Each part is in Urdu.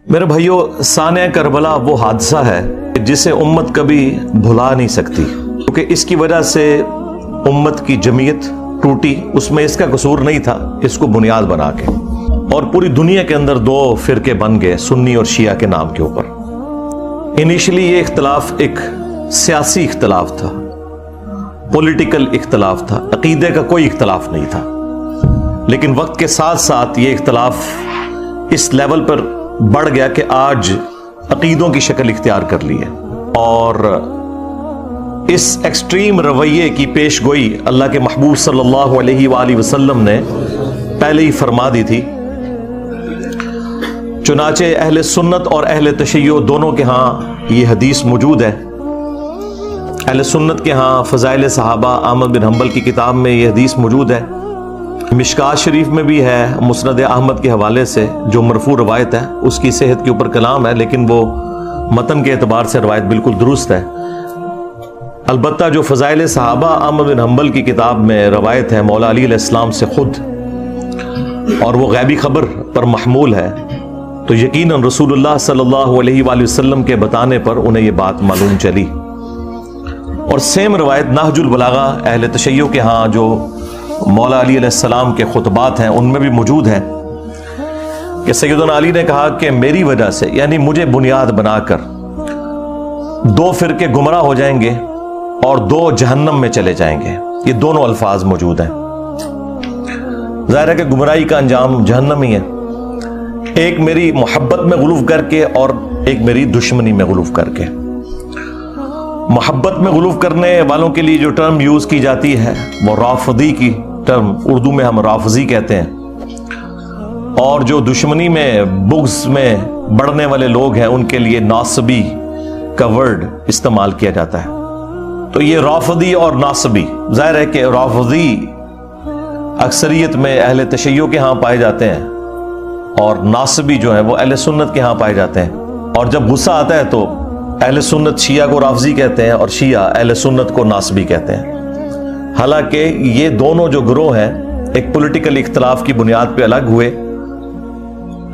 میرے بھائیوں، سانحہ کربلا وہ حادثہ ہے جسے امت کبھی بھلا نہیں سکتی، کیونکہ اس کی وجہ سے امت کی جمعیت ٹوٹی۔ اس میں اس کا قصور نہیں تھا، اس کو بنیاد بنا کے، اور پوری دنیا کے اندر دو فرقے بن گئے، سنی اور شیعہ کے نام کے اوپر۔ انیشلی یہ اختلاف ایک سیاسی اختلاف تھا، پولیٹیکل اختلاف تھا، عقیدے کا کوئی اختلاف نہیں تھا، لیکن وقت کے ساتھ ساتھ یہ اختلاف اس لیول پر بڑھ گیا کہ آج عقیدوں کی شکل اختیار کر لی ہے۔ اور اس ایکسٹریم رویے کی پیش گوئی اللہ کے محبوب صلی اللہ علیہ وآلہ وسلم نے پہلے ہی فرما دی تھی۔ چنانچہ اہل سنت اور اہل تشیع دونوں کے ہاں یہ حدیث موجود ہے۔ اہل سنت کے ہاں فضائل صحابہ احمد بن حنبل کی کتاب میں یہ حدیث موجود ہے، مشکات شریف میں بھی ہے، مسند احمد کے حوالے سے جو مرفوع روایت ہے، اس کی صحت کے اوپر کلام ہے، لیکن وہ متن کے اعتبار سے روایت بالکل درست ہے۔ البتہ جو فضائل صحابہ احمد بن حنبل کی کتاب میں روایت ہے مولا علی علیہ السلام سے خود، اور وہ غیبی خبر پر محمول ہے، تو یقیناً رسول اللہ صلی اللہ علیہ وآلہ وسلم کے بتانے پر انہیں یہ بات معلوم چلی۔ اور سیم روایت نہج البلاغہ اہل تشیع کے ہاں جو مولا علی علیہ السلام کے خطبات ہیں ان میں بھی موجود ہے کہ سیدنا علی نے کہا کہ میری وجہ سے، یعنی مجھے بنیاد بنا کر، دو فرقے گمراہ ہو جائیں گے اور دو جہنم میں چلے جائیں گے۔ یہ دونوں الفاظ موجود ہیں۔ ظاہر ہے کہ گمراہی کا انجام جہنم ہی ہے، ایک میری محبت میں غلو کر کے اور ایک میری دشمنی میں غلو کر کے۔ محبت میں غلو کرنے والوں کے لیے جو ٹرم یوز کی جاتی ہے وہ رافضی کی ٹرم، اردو میں ہم رافضی کہتے ہیں، اور جو دشمنی میں بغض میں بڑھنے والے لوگ ہیں ان کے لیے ناصبی کا ورڈ استعمال کیا جاتا ہے۔ تو یہ رافضی اور ناصبی، ظاہر ہے کہ رافضی اکثریت میں اہل تشیع کے ہاں پائے جاتے ہیں، اور ناصبی جو ہیں وہ اہل سنت کے ہاں پائے جاتے ہیں۔ اور جب غصہ آتا ہے تو اہل سنت شیعہ کو رافضی کہتے ہیں اور شیعہ اہل سنت کو ناصبی کہتے ہیں۔ حالانکہ یہ دونوں جو گروہ ہیں ایک پولیٹیکل اختلاف کی بنیاد پہ الگ ہوئے،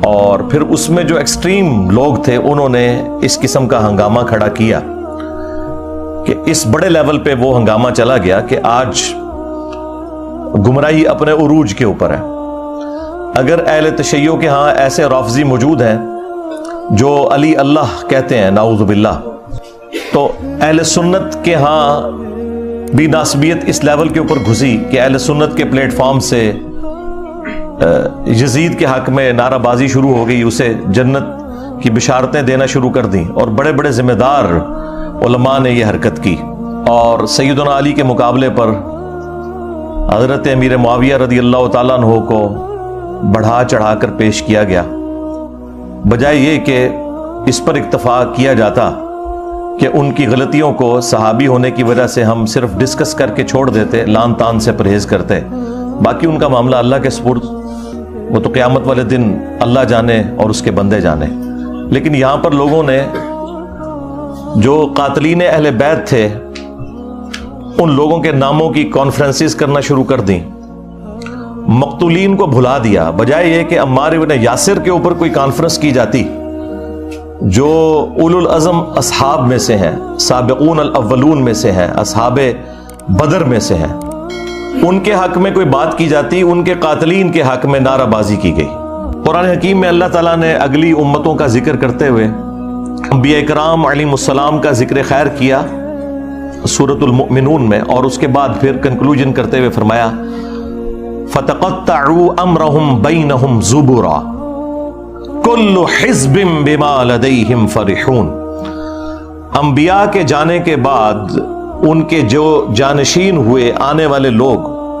اور پھر اس میں جو ایکسٹریم لوگ تھے انہوں نے اس قسم کا ہنگامہ کھڑا کیا کہ اس بڑے لیول پہ وہ ہنگامہ چلا گیا کہ آج گمراہی اپنے عروج کے اوپر ہے۔ اگر اہل تشیع کے ہاں ایسے رافضی موجود ہیں جو علی اللہ کہتے ہیں، نعوذ باللہ، تو اہل سنت کے ہاں بھی ناسبیت اس لیول کے اوپر گھسی کہ اہل سنت کے پلیٹ فارم سے یزید کے حق میں نعرہ بازی شروع ہو گئی، اسے جنت کی بشارتیں دینا شروع کر دیں، اور بڑے بڑے ذمہ دار علماء نے یہ حرکت کی، اور سیدنا علی کے مقابلے پر حضرت امیر معاویہ رضی اللہ تعالیٰ عنہ کو بڑھا چڑھا کر پیش کیا گیا، بجائے یہ کہ اس پر اکتفا کیا جاتا کہ ان کی غلطیوں کو صحابی ہونے کی وجہ سے ہم صرف ڈسکس کر کے چھوڑ دیتے، لان تان سے پرہیز کرتے، باقی ان کا معاملہ اللہ کے سپرد، وہ تو قیامت والے دن اللہ جانے اور اس کے بندے جانے۔ لیکن یہاں پر لوگوں نے جو قاتلین اہل بیت تھے ان لوگوں کے ناموں کی کانفرنسز کرنا شروع کر دیں، مقتولین کو بھلا دیا، بجائے یہ کہ عمار ابن یاسر کے اوپر کوئی کانفرنس کی جاتی جو اولو العزم اصحاب میں سے ہیں، سابقون الاولون میں سے ہیں، اصحاب بدر میں سے ہیں، ان کے حق میں کوئی بات کی جاتی، ان کے قاتلین کے حق میں نعرہ بازی کی گئی۔ قرآن حکیم میں اللہ تعالیٰ نے اگلی امتوں کا ذکر کرتے ہوئے انبیاء کرام علیہم السلام کا ذکر خیر کیا سورۃ المؤمنون میں، اور اس کے بعد پھر کنکلوژن کرتے ہوئے فرمایا فَتَقَطَّعُوا أَمْرَهُمْ بَيْنَهُمْ زُبُرًا كُلُّ حِزْبٍ بِمَا لَدَيْهِمْ فَرِحُونَ۔ انبیاء کے جانے کے بعد ان کے جو جانشین ہوئے آنے والے لوگ،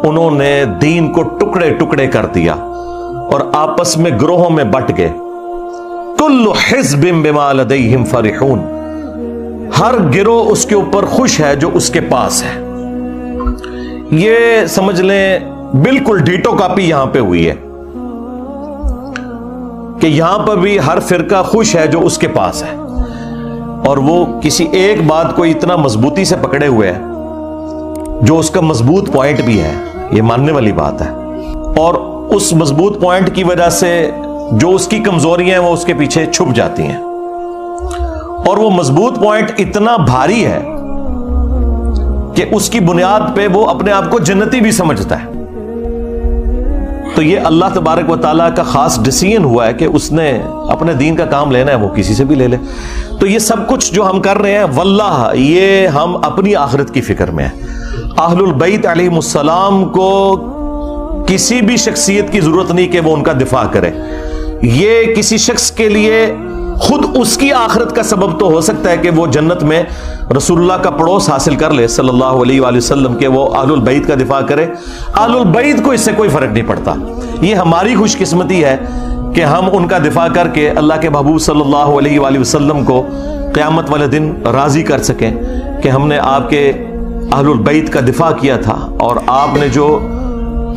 انہوں نے دین کو ٹکڑے ٹکڑے کر دیا اور آپس میں گروہوں میں بٹ گئے۔ كُلُّ حِزْبٍ بِمَا لَدَيْهِمْ فَرِحُونَ، ہر گروہ اس کے اوپر خوش ہے جو اس کے پاس ہے۔ یہ سمجھ لیں بالکل ڈیٹو کاپی یہاں پہ ہوئی ہے کہ یہاں پر بھی ہر فرقہ خوش ہے جو اس کے پاس ہے، اور وہ کسی ایک بات کو اتنا مضبوطی سے پکڑے ہوئے ہے جو اس کا مضبوط پوائنٹ بھی ہے، یہ ماننے والی بات ہے، اور اس مضبوط پوائنٹ کی وجہ سے جو اس کی کمزوریاں ہیں وہ اس کے پیچھے چھپ جاتی ہیں، اور وہ مضبوط پوائنٹ اتنا بھاری ہے کہ اس کی بنیاد پہ وہ اپنے آپ کو جنتی بھی سمجھتا ہے۔ تو یہ اللہ تبارک و تعالیٰ کا خاص ڈیسیژن ہوا ہے کہ اس نے اپنے دین کا کام لینا ہے، وہ کسی سے بھی لے لے۔ تو یہ سب کچھ جو ہم کر رہے ہیں واللہ یہ ہم اپنی آخرت کی فکر میں ہیں۔ اہل البیت علیہ السلام کو کسی بھی شخصیت کی ضرورت نہیں کہ وہ ان کا دفاع کرے، یہ کسی شخص کے لیے خود اس کی آخرت کا سبب تو ہو سکتا ہے کہ وہ جنت میں رسول اللہ کا پڑوس حاصل کر لے صلی اللہ علیہ وآلہ وسلم، کہ وہ اہل البیت کا دفاع کرے۔ اہل البیت کو اس سے کوئی فرق نہیں پڑتا، یہ ہماری خوش قسمتی ہے کہ ہم ان کا دفاع کر کے اللہ کے محبوب صلی اللہ علیہ وآلہ وسلم کو قیامت والے دن راضی کر سکیں کہ ہم نے آپ کے اہل البیت کا دفاع کیا تھا، اور آپ نے جو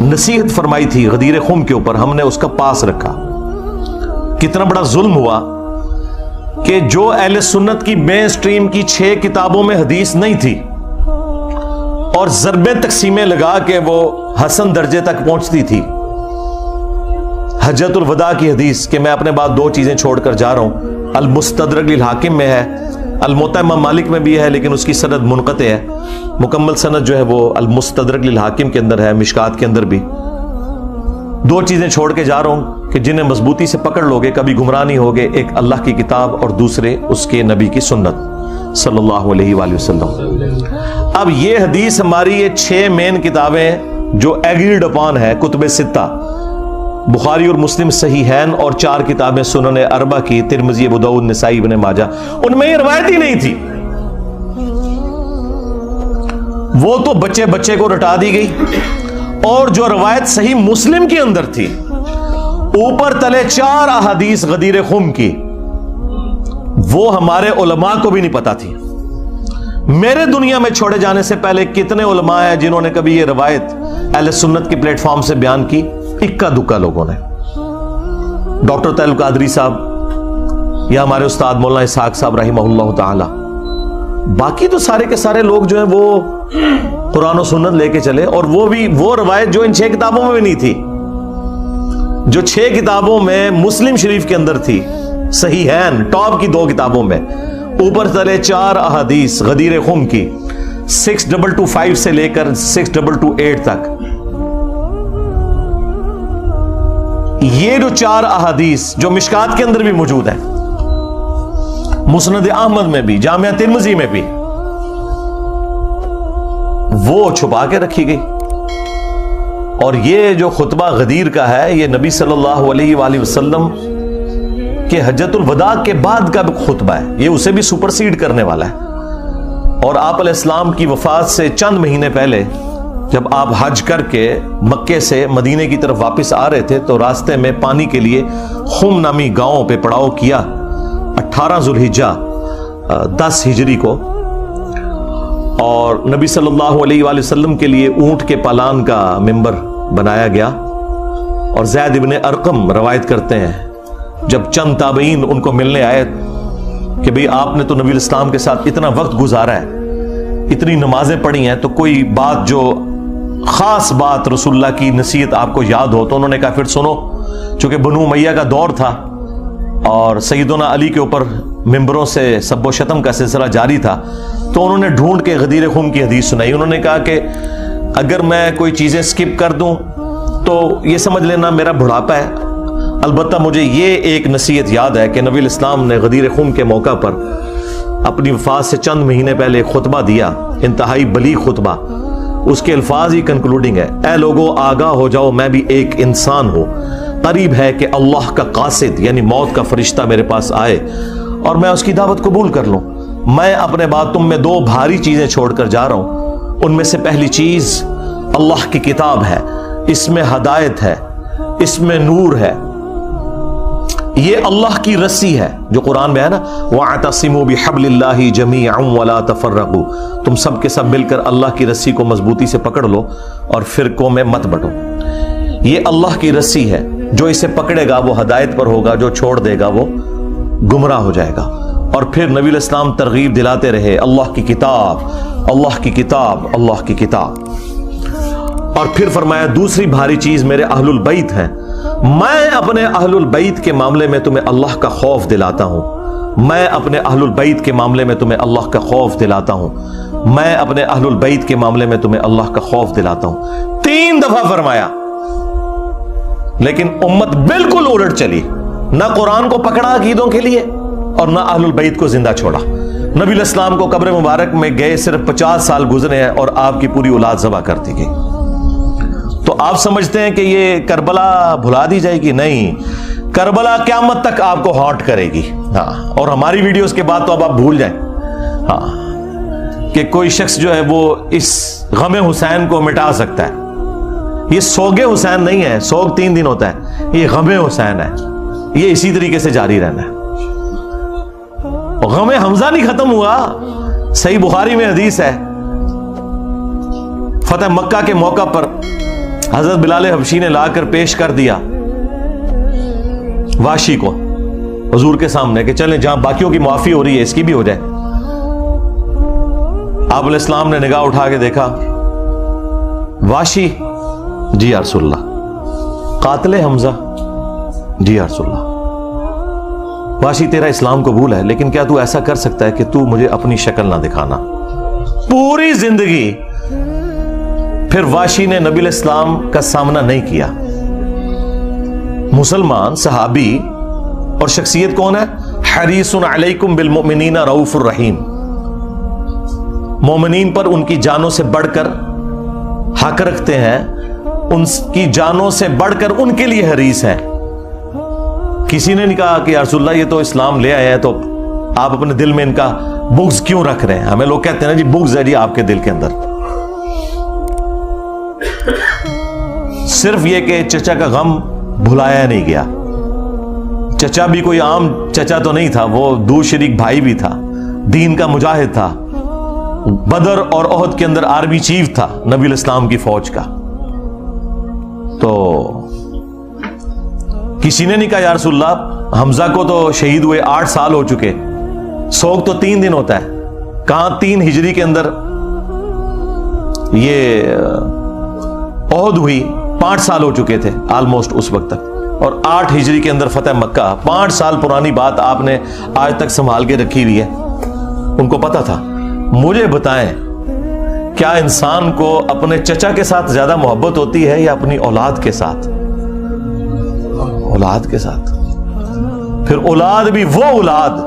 نصیحت فرمائی تھی غدیر خم کے اوپر ہم نے اس کا پاس رکھا۔ کتنا بڑا ظلم ہوا کہ جو اہل سنت کی مین سٹریم کی 6 کتابوں میں حدیث نہیں تھی، اور ضربیں تقسیمیں لگا کے وہ حسن درجے تک پہنچتی تھی۔ حجۃ الوداع کی حدیث کہ میں اپنے بعد 2 چیزیں چھوڑ کر جا رہا ہوں، المستدرک للحاکم میں ہے، الموطا امام مالک میں بھی ہے لیکن اس کی سند منقطع ہے، مکمل سند جو ہے وہ المستدرک للحاکم کے اندر ہے، مشکات کے اندر بھی۔ 2 چیزیں چھوڑ کے جا رہا ہوں کہ جنہیں مضبوطی سے پکڑ لوگے کبھی گمراہ نہیں ہوگے، ایک اللہ کی کتاب اور دوسرے اس کے نبی کی سنت صلی اللہ علیہ وآلہ وسلم۔ اب یہ حدیث ہماری یہ 6 مین کتابیں جو ایگریڈ اپان ہے، کتب 6 بخاری اور مسلم صحیحین، اور 4 کتابیں سنن اربع کی، ترمذی، ابو داؤد، نسائی، ابن ماجہ، ان میں یہ روایت ہی نہیں تھی، وہ تو بچے بچے کو رٹا دی گئی۔ اور جو روایت صحیح مسلم کے اندر تھی، اوپر تلے 4 احادیث غدیر خم کی، وہ ہمارے علماء کو بھی نہیں پتا تھی۔ میرے دنیا میں چھوڑے جانے سے پہلے کتنے علماء ہیں جنہوں نے کبھی یہ روایت اہل سنت کی پلیٹ فارم سے بیان کی؟ اکا دکا لوگوں نے، ڈاکٹر طاہر القادری صاحب یا ہمارے استاد مولانا اسحاق صاحب رحمہ اللہ تعالی، باقی تو سارے کے سارے لوگ جو ہیں وہ قرآن و سنت لے کے چلے، اور وہ بھی وہ روایت جو ان 6 کتابوں میں بھی نہیں تھی، جو 6 کتابوں میں مسلم شریف کے اندر تھی، صحیحین ٹاپ کی 2 کتابوں میں، اوپر تلے 4 احادیث غدیر خم کی، 6225 سے لے کر 6228 تک۔ یہ جو 4 احادیث جو مشکات کے اندر بھی موجود ہیں، مسند احمد میں بھی، جامعہ ترمذی میں بھی، وہ چھپا کے رکھی گئی۔ اور یہ جو خطبہ غدیر کا ہے، یہ نبی صلی اللہ علیہ وآلہ وسلم کہ حجۃ الوداع کے بعد کا خطبہ ہے، یہ اسے بھی سپرسیڈ کرنے والا ہے۔ اور آپ علیہ السلام کی وفات سے چند مہینے پہلے جب آپ حج کر کے مکے سے مدینے کی طرف واپس آ رہے تھے تو راستے میں پانی کے لیے خم نامی گاؤں پہ پڑاؤ کیا 18 ذوالحجہ 10 ہجری کو، اور نبی صلی اللہ علیہ وآلہ وسلم کے لیے اونٹ کے پالان کا منبر بنایا گیا۔ اور زید ابن ارقم روایت کرتے ہیں جب چند تابعین ان کو ملنے آئے کہ بھئی آپ نے تو نبی الاسلام کے ساتھ اتنا وقت گزارا ہے، اتنی نمازیں پڑھی ہیں، تو کوئی بات جو خاص بات رسول اللہ کی نصیحت آپ کو یاد ہو؟ تو انہوں نے کہا پھر سنو، چونکہ بنو امیہ کا دور تھا اور سیدنا علی کے اوپر ممبروں سے سب و شتم کا سلسلہ جاری تھا، تو انہوں نے ڈھونڈ کے غدیر خم کی حدیث سنائی۔ انہوں نے کہا کہ اگر میں کوئی چیزیں سکپ کر دوں تو یہ سمجھ لینا میرا بڑھاپا ہے، البتہ مجھے یہ ایک نصیحت یاد ہے کہ نبی الاسلام نے غدیر خم کے موقع پر اپنی وفات سے چند مہینے پہلے ایک خطبہ دیا، انتہائی بلیغ خطبہ۔ اس کے الفاظ ہی کنکلوڈنگ ہے، اے لوگو آگاہ ہو جاؤ، میں بھی ایک انسان ہوں، قریب ہے کہ اللہ کا قاصد یعنی موت کا فرشتہ میرے پاس آئے اور میں اس کی دعوت قبول کر لوں۔ میں اپنے بعد تم میں 2 بھاری چیزیں چھوڑ کر جا رہا ہوں، ان میں سے پہلی چیز اللہ کی کتاب ہے، اس میں ہدایت ہے، اس میں نور ہے، یہ اللہ کی رسی ہے جو قرآن میں ہے نا، وَاعْتَصِمُوا بِحَبْلِ اللَّهِ جَمِيعًا وَلَا تَفَرَّقُوا، تم سب کے سب مل کر اللہ کی رسی کو مضبوطی سے پکڑ لو اور فرقوں میں مت بٹو۔ یہ اللہ کی رسی ہے، جو اسے پکڑے گا وہ ہدایت پر ہوگا، جو چھوڑ دے گا وہ گمراہ ہو جائے گا۔ اور پھر نبی الاسلام ترغیب دلاتے رہے، اللہ کی کتاب، اللہ کی کتاب، اللہ کی کتاب۔ اور پھر فرمایا دوسری بھاری چیز میرے اہل البیت ہیں، میں اپنے اہل البیت کے معاملے میں تمہیں اللہ کا خوف دلاتا ہوں، میں اپنے اہل البیت کے معاملے میں تمہیں اللہ کا خوف دلاتا ہوں، میں اپنے اہل البیت کے معاملے میں تمہیں اللہ کا خوف دلاتا ہوں، 3 دفعہ فرمایا۔ لیکن امت بالکل الٹ چلی، نہ قرآن کو پکڑا عقیدوں کے لیے اور نہ اہل البیت کو زندہ چھوڑا۔ نبی علیہ السلام کو قبر مبارک میں گئے صرف 50 سال گزرے ہیں اور آپ کی پوری اولاد ذبح کر دی گئی۔ تو آپ سمجھتے ہیں کہ یہ کربلا بھلا دی جائے گی؟ نہیں، کربلا قیامت تک آپ کو ہانٹ کرے گی۔ ہاں، اور ہماری ویڈیوز کے بعد تو اب آپ بھول جائیں ہاں کہ کوئی شخص جو ہے وہ اس غم حسین کو مٹا سکتا ہے۔ یہ سوگ حسین نہیں ہے، سوگ 3 دن ہوتا ہے، یہ غم حسین ہے، یہ اسی طریقے سے جاری رہنا ہے۔ غم حمزہ نہیں ختم ہوا، صحیح بخاری میں حدیث ہے، فتح مکہ کے موقع پر حضرت بلال حبشی نے لا کر پیش کر دیا واشی کو حضور کے سامنے کہ چلیں جہاں باقیوں کی معافی ہو رہی ہے اس کی بھی ہو جائے۔ آپ علیہ السلام نے نگاہ اٹھا کے دیکھا، واشی؟ جی یا رسول اللہ۔ قاتل حمزہ؟ جی یا رسول اللہ۔ واشی تیرا اسلام قبول ہے، لیکن کیا تو ایسا کر سکتا ہے کہ تو مجھے اپنی شکل نہ دکھانا؟ پوری زندگی پھر واشی نے نبی علیہ السلام کا سامنا نہیں کیا۔ مسلمان صحابی اور شخصیت کون ہے؟ حریص علیکم بالمؤمنین رؤوف الرحیم، مومنین پر ان کی جانوں سے بڑھ کر حق رکھتے ہیں، ان کی جانوں سے بڑھ کر ان کے لیے حریص ہیں۔ کسی نے نہیں کہا کہ یا رسول اللہ یہ تو اسلام لے آیا ہے تو آپ اپنے دل میں ان کا بغض کیوں رکھ رہے ہیں؟ ہمیں لوگ کہتے ہیں نا جی بغض ہے جی آپ کے دل کے اندر۔ صرف یہ کہ چچا کا غم بھلایا نہیں گیا۔ چچا بھی کوئی عام چچا تو نہیں تھا، وہ دو شریک بھائی بھی تھا، دین کا مجاہد تھا، بدر اور احد کے اندر آرمی چیف تھا نبی علیہ السلام کی فوج کا۔ تو کسی نے نہیں کہا یا رسول اللہ حمزہ کو تو شہید ہوئے 8 سال ہو چکے، سوگ تو 3 دن ہوتا ہے، کہاں 3 ہجری کے اندر یہ احد ہوئی، 5 سال ہو چکے تھے آلموسٹ اس وقت تک، اور 8 ہجری کے اندر فتح مکہ، 5 سال پرانی بات آپ نے آج تک سنبھال کے رکھی ہوئی ہے۔ ان کو پتا تھا۔ مجھے بتائیں کیا انسان کو اپنے چچا کے ساتھ زیادہ محبت ہوتی ہے یا اپنی اولاد کے ساتھ؟ اولاد کے ساتھ۔ پھر اولاد بھی وہ اولاد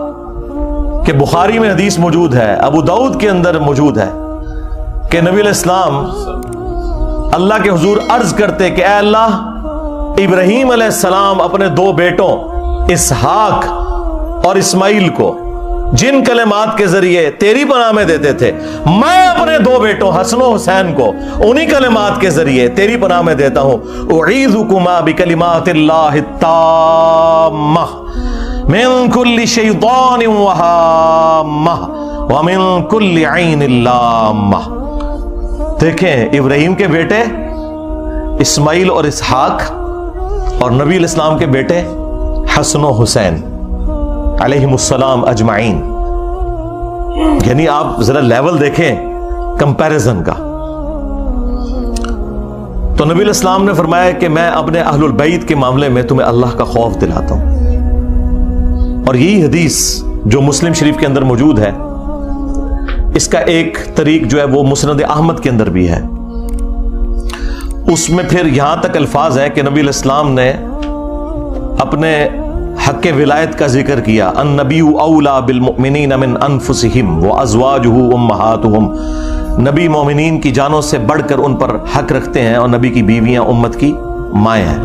کہ بخاری میں حدیث موجود ہے، ابو داؤد کے اندر موجود ہے کہ نبی علیہ السلام اللہ کے حضور عرض کرتے کہ اے اللہ، ابراہیم علیہ السلام اپنے 2 بیٹوں اسحاق اور اسماعیل کو جن کلمات کے ذریعے تیری پناہ میں دیتے تھے، میں اپنے 2 بیٹوں حسن و حسین کو انہی کلمات کے ذریعے تیری پناہ میں دیتا ہوں۔ اعیذکما بکلمات اللہ التامہ من کل شیطان وہامہ ومن کل عین لامہ۔ دیکھیں ابراہیم کے بیٹے اسماعیل اور اسحاق اور نبی علیہ السلام کے بیٹے حسن و حسین علیہم السلام اجمعین، یعنی آپ ذرا لیول دیکھیں کمپیریزن کا۔ تو نبی علیہ السلام نے فرمایا کہ میں اپنے اہل البیت کے معاملے میں تمہیں اللہ کا خوف دلاتا ہوں، اور یہی حدیث جو مسلم شریف کے اندر موجود ہے، اس کا ایک طریق جو ہے وہ مسند احمد کے اندر بھی ہے۔ اس میں پھر یہاں تک الفاظ ہے کہ نبی علیہ السلام نے اپنے حق ولایت کا ذکر کیا، النبی اولا بالمؤمنین من انفسہم وازواجہ امہاتہم، نبی مومنین کی جانوں سے بڑھ کر ان پر حق رکھتے ہیں اور نبی کی بیویاں امت کی مائیں ہیں۔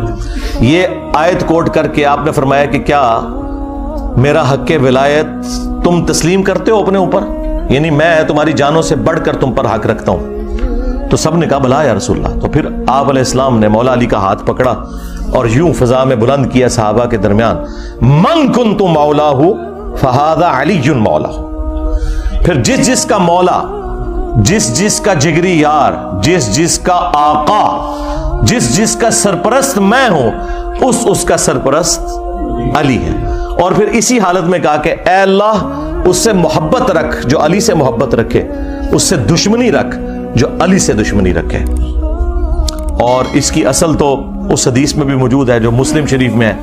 یہ آیت کوٹ کر کے آپ نے فرمایا کہ کیا میرا حق ولایت تم تسلیم کرتے ہو اپنے اوپر، یعنی میں تمہاری جانوں سے بڑھ کر تم پر حق رکھتا ہوں؟ تو سب نے کہا بلا یا رسول اللہ۔ تو پھر آپ علیہ السلام نے مولا علی کا ہاتھ پکڑا اور یوں فضا میں بلند کیا صحابہ کے درمیان، من کنت مولاہ فہذا علی مولاہ۔ پھر جس جس کا مولا، جس جس کا جگری یار، جس جس کا آقا، جس جس کا سرپرست میں ہوں، اس کا سرپرست علی ہے۔ اور پھر اسی حالت میں کہا کہ اے اللہ، اس سے محبت رکھ جو علی سے محبت رکھے، اس سے دشمنی رکھ جو علی سے دشمنی رکھے۔ اور اس کی اصل تو اس حدیث میں بھی موجود ہے جو مسلم شریف میں ہے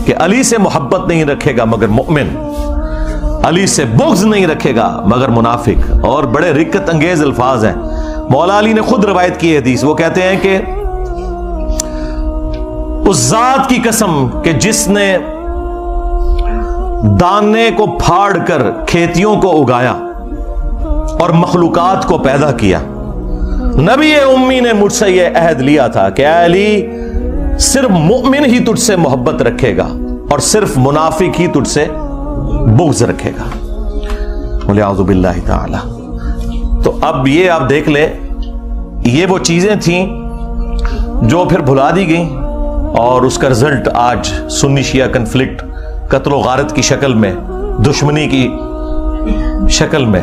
کہ علی سے محبت نہیں رکھے گا مگر مومن، علی سے بغض نہیں رکھے گا مگر منافق. اور بڑے رقت انگیز الفاظ ہیں. مولا علی نے خود روایت کی حدیث، وہ کہتے ہیں کہ اس ذات کی قسم کہ جس نے دانے کو پھاڑ کر کھیتیوں کو اگایا اور مخلوقات کو پیدا کیا، نبی امی نے مجھ سے یہ عہد لیا تھا کہ اے علی صرف مومن ہی تجھ سے محبت رکھے گا اور صرف منافق ہی تجھ سے بغض رکھے گا. وَلِعَوْذُ بِاللَّهِ تَعَالَى. تو اب یہ آپ دیکھ لیں، یہ وہ چیزیں تھیں جو پھر بھلا دی گئیں اور اس کا رزلٹ آج سنی شیعہ کنفلکٹ، قتل و غارت کی شکل میں، دشمنی کی شکل میں،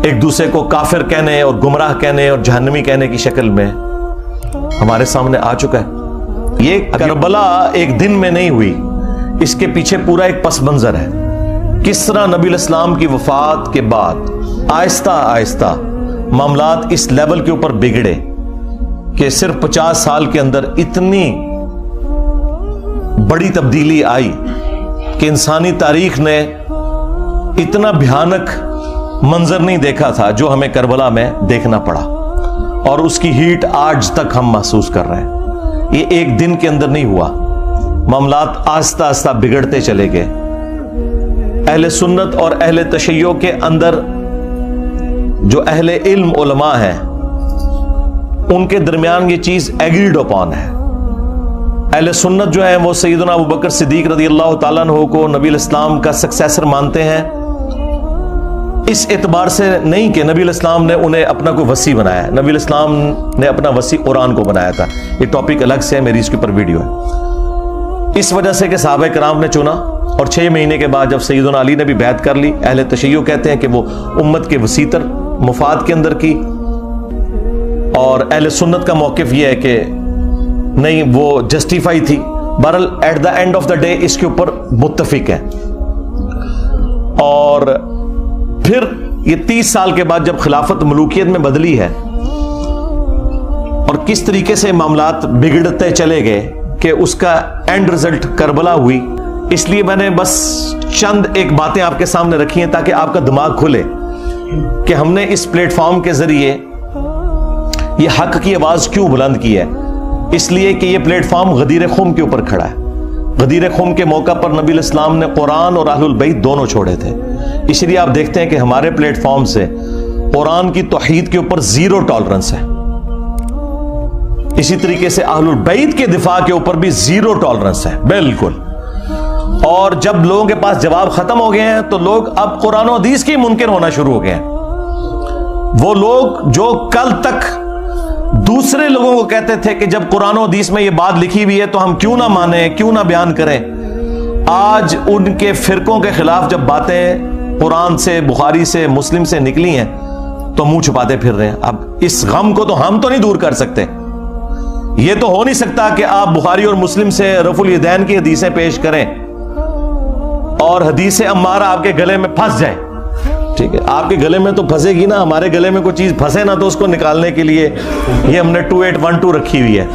ایک دوسرے کو کافر کہنے اور گمراہ کہنے اور جہنمی کہنے کی شکل میں ہمارے سامنے آ چکا ہے. یہ کربلا ایک دن میں نہیں ہوئی، اس کے پیچھے پورا ایک پس منظر ہے. کس طرح نبی الاسلام کی وفات کے بعد آہستہ آہستہ معاملات اس لیول کے اوپر بگڑے کہ صرف 50 سال کے اندر اتنی بڑی تبدیلی آئی کہ انسانی تاریخ نے اتنا بھیانک منظر نہیں دیکھا تھا جو ہمیں کربلا میں دیکھنا پڑا، اور اس کی ہیٹ آج تک ہم محسوس کر رہے ہیں. یہ ایک دن کے اندر نہیں ہوا، معاملات آہستہ آہستہ بگڑتے چلے گئے. اہل سنت اور اہل تشیع کے اندر جو اہل علم علماء ہیں ان کے درمیان یہ چیز ایگریڈ اپون ہے. اہل سنت جو ہیں وہ سیدنا ابوبکر صدیق رضی اللہ تعالیٰ عنہ کو نبی الاسلام کا سکسیسر مانتے ہیں، اس اعتبار سے نہیں کہ نبی الاسلام نے انہیں اپنا کوئی وصی بنایا ہے. نبی الاسلام نے اپنا وصی قرآن کو بنایا تھا. یہ ٹاپک الگ سے ہے، میری اس کے اوپر ویڈیو ہے. اس وجہ سے کہ صحابہ کرام نے چنا، اور 6 مہینے کے بعد جب سیدنا علی نے بھی بیعت کر لی، اہل تشیع کہتے ہیں کہ وہ امت کے وسیع تر مفاد کے اندر کی، اور اہل سنت کا موقف یہ ہے کہ نہیں، وہ جسٹیفائی تھی. بہرحال at the end of the day اس کے اوپر متفق ہیں. اور پھر یہ 30 سال کے بعد جب خلافت ملوکیت میں بدلی ہے اور کس طریقے سے معاملات بگڑتے چلے گئے کہ اس کا اینڈ رزلٹ کربلا ہوئی. اس لیے میں نے بس چند ایک باتیں آپ کے سامنے رکھی ہیں تاکہ آپ کا دماغ کھلے کہ ہم نے اس پلیٹ فارم کے ذریعے یہ حق کی آواز کیوں بلند کی ہے. اس لیے کہ یہ پلیٹ فارم غدیر خم کے اوپر کھڑا ہے. غدیر خم کے موقع پر نبی الاسلام نے قرآن اور اہل البیت دونوں چھوڑے تھے. اس لیے آپ دیکھتے ہیں کہ ہمارے پلیٹ فارم سے قرآن کی توحید کے اوپر زیرو ٹالرنس ہے. اسی طریقے سے اہل البیت کے دفاع کے اوپر بھی زیرو ٹالرنس ہے بالکل. اور جب لوگوں کے پاس جواب ختم ہو گئے ہیں تو لوگ اب قرآن و حدیث کے منکر ہونا شروع ہو گئے ہیں. وہ لوگ جو کل تک دوسرے لوگوں کو کہتے تھے کہ جب قرآن و حدیث میں یہ بات لکھی ہوئی ہے تو ہم کیوں نہ مانیں، کیوں نہ بیان کریں، آج ان کے فرقوں کے خلاف جب باتیں قرآن سے، بخاری سے، مسلم سے نکلی ہیں تو منہ چھپاتے پھر رہے ہیں. اب اس غم کو تو ہم تو نہیں دور کر سکتے. یہ تو ہو نہیں سکتا کہ آپ بخاری اور مسلم سے رفع الیدین کی حدیثیں پیش کریں اور حدیث عمارہ آپ کے گلے میں پھنس جائے. ٹھیک ہے، آپ کے گلے میں تو پھنسے گی نا، ہمارے گلے میں کوئی چیز پھنسے نا تو اس کو نکالنے کے لیے یہ ہم نے 2812 رکھی ہوئی ہے.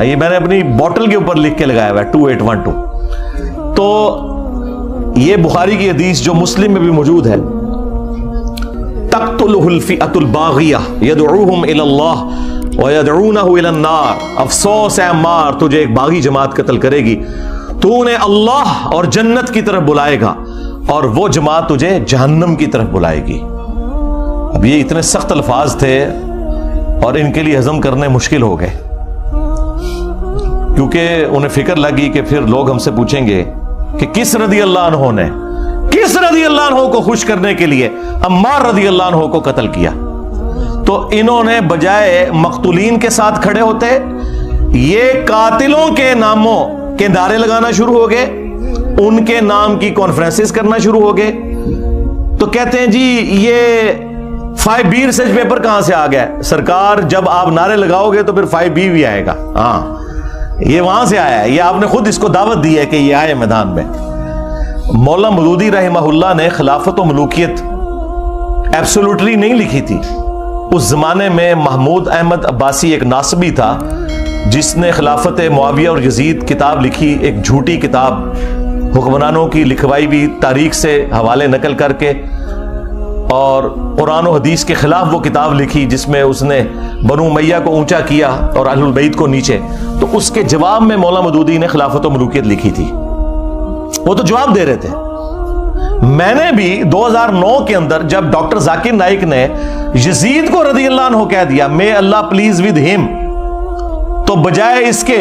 یہ میں نے اپنی بوٹل کے اوپر لکھ کے لگایا ہوا ہے 2812. تو یہ بخاری کی حدیث جو مسلم میں بھی موجود ہے، تقتلہ الفئۃ الباغیہ یدعوہم الی اللہ ویدعونہ الی النار. افسوس ہے عمار، تجھے ایک باغی جماعت قتل کرے گی، تو انہیں اللہ اور جنت کی طرف بلائے گا اور وہ جماعت تجھے جہنم کی طرف بلائے گی. اب یہ اتنے سخت الفاظ تھے اور ان کے لیے ہضم کرنے مشکل ہو گئے، کیونکہ انہیں فکر لگی کہ پھر لوگ ہم سے پوچھیں گے کہ کس رضی اللہ عنہ نے، کس رضی اللہ عنہ کو خوش کرنے کے لیے عمار رضی اللہ عنہ کو قتل کیا. تو انہوں نے بجائے مقتولین کے ساتھ کھڑے ہوتے، یہ قاتلوں کے ناموں کے نعرے لگانا شروع ہو گئے، ان کے نام کی کانفرنسز کرنا شروع ہو گئے. تو کہتے ہیں جی یہ 5B ریسرچ پیپر کہاں سے آ گیا؟ سرکار جب آپ نعرے لگاؤ گے تو پھر 5B بھی آئے گا. ہاں یہ وہاں سے آیا ہے، یہ آپ نے خود اس کو دعوت دی ہے کہ یہ آئے میدان میں. مولانا مودودی رحمہ اللہ نے خلافت و ملوکیت ایبسولوٹلی نہیں لکھی تھی. اس زمانے میں محمود احمد عباسی ایک ناصبی تھا جس نے خلافت معاویہ اور یزید کتاب لکھی، ایک جھوٹی کتاب حکمرانوں کی لکھوائی ہوئی تاریخ سے حوالے نقل کر کے، اور قرآن و حدیث کے خلاف وہ کتاب لکھی جس میں اس نے بنو امیہ کو اونچا کیا اور اہل البیت کو نیچے، تو اس کے جواب میں مولانا مودودی نے خلافت و ملوکیت لکھی تھی. وہ تو جواب دے رہے تھے. میں نے بھی 2009 کے اندر جب ڈاکٹر ذاکر نائک نے یزید کو رضی اللہ عنہ کہہ دیا may اللہ پلیز ود ہم، تو بجائے اس کے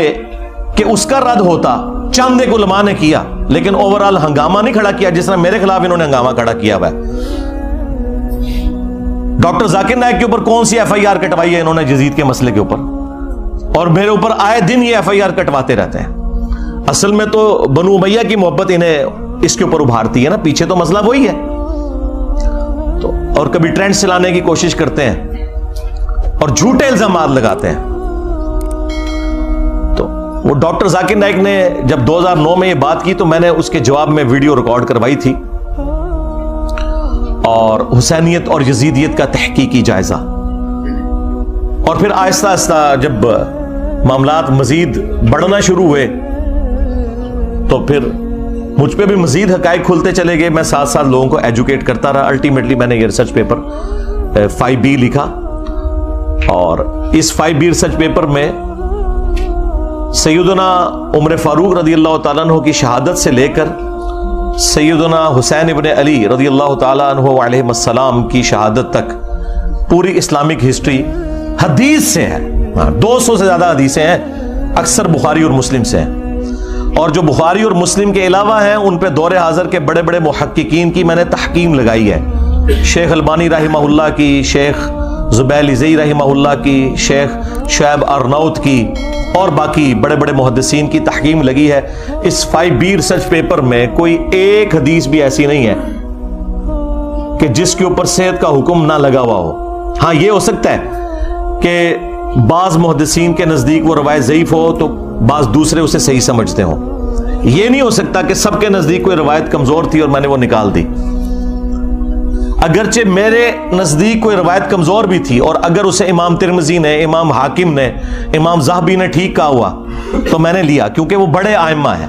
کہ اس کا رد ہوتا، چند ایک علماء نے کیا، لیکن اوورال ہنگامہ نہیں کھڑا کیا جس طرح میرے خلاف انہوں نے ہنگامہ کھڑا کیا ہوا ہے. ڈاکٹر ذاکر نائک کے اوپر کون سی ایف آئی آر کٹوائی ہے انہوں نے یزید کے مسئلے کے اوپر، اور میرے اوپر آئے دن یہ ایف آئی آر کٹواتے رہتے ہیں. اصل میں تو بنو امیہ کی محبت انہیں اس کے اوپر ابھارتی ہے نا، پیچھے تو مسئلہ وہی ہے. تو اور کبھی ٹرینڈ چلانے کی کوشش کرتے ہیں اور جھوٹے الزامات لگاتے ہیں. تو وہ ڈاکٹر ذاکر نائک نے جب 2009 میں یہ بات کی تو میں نے اس کے جواب میں ویڈیو ریکارڈ کروائی تھی، اور حسینیت اور یزیدیت کا تحقیقی جائزہ. اور پھر آہستہ آہستہ جب معاملات مزید بڑھنا شروع ہوئے تو پھر مجھ پہ بھی مزید حقائق کھلتے چلے گئے. میں ساتھ ساتھ لوگوں کو ایجوکیٹ کرتا رہا. الٹیمیٹلی میں نے یہ ریسرچ پیپر 5B لکھا، اور اس 5B ریسرچ پیپر میں سیدنا عمر فاروق رضی اللہ تعالیٰ عنہ کی شہادت سے لے کر سیدنا حسین ابن علی رضی اللہ تعالیٰ عنہ علیہ السلام کی شہادت تک پوری اسلامک ہسٹری حدیث سے ہے. 200 سے زیادہ حدیثیں ہیں، اکثر بخاری اور مسلم سے ہیں، اور جو بخاری اور مسلم کے علاوہ ہیں ان پہ دور حاضر کے بڑے بڑے محققین کی میں نے تحقیم لگائی ہے. شیخ البانی رحمہ اللہ کی، شیخ زبیل زئی رحمہ اللہ کی، شیخ شعیب ارناؤت کی، اور باقی بڑے بڑے محدثین کی تحقیم لگی ہے. اس 5B ریسرچ پیپر میں کوئی ایک حدیث بھی ایسی نہیں ہے کہ جس کے اوپر صحت کا حکم نہ لگا ہوا ہو. ہاں یہ ہو سکتا ہے کہ بعض محدثین کے نزدیک وہ روایت ضعیف ہو تو بعض دوسرے اسے صحیح سمجھتے ہوں. یہ نہیں ہو سکتا کہ سب کے نزدیک کوئی روایت کمزور تھی اور میں نے وہ نکال دی. اگرچہ میرے نزدیک کوئی روایت کمزور بھی تھی، اور اگر اسے امام ترمذی نے، امام حاکم نے، امام ذہبی نے ٹھیک کہا ہوا تو میں نے لیا، کیونکہ وہ بڑے ائمہ ہیں.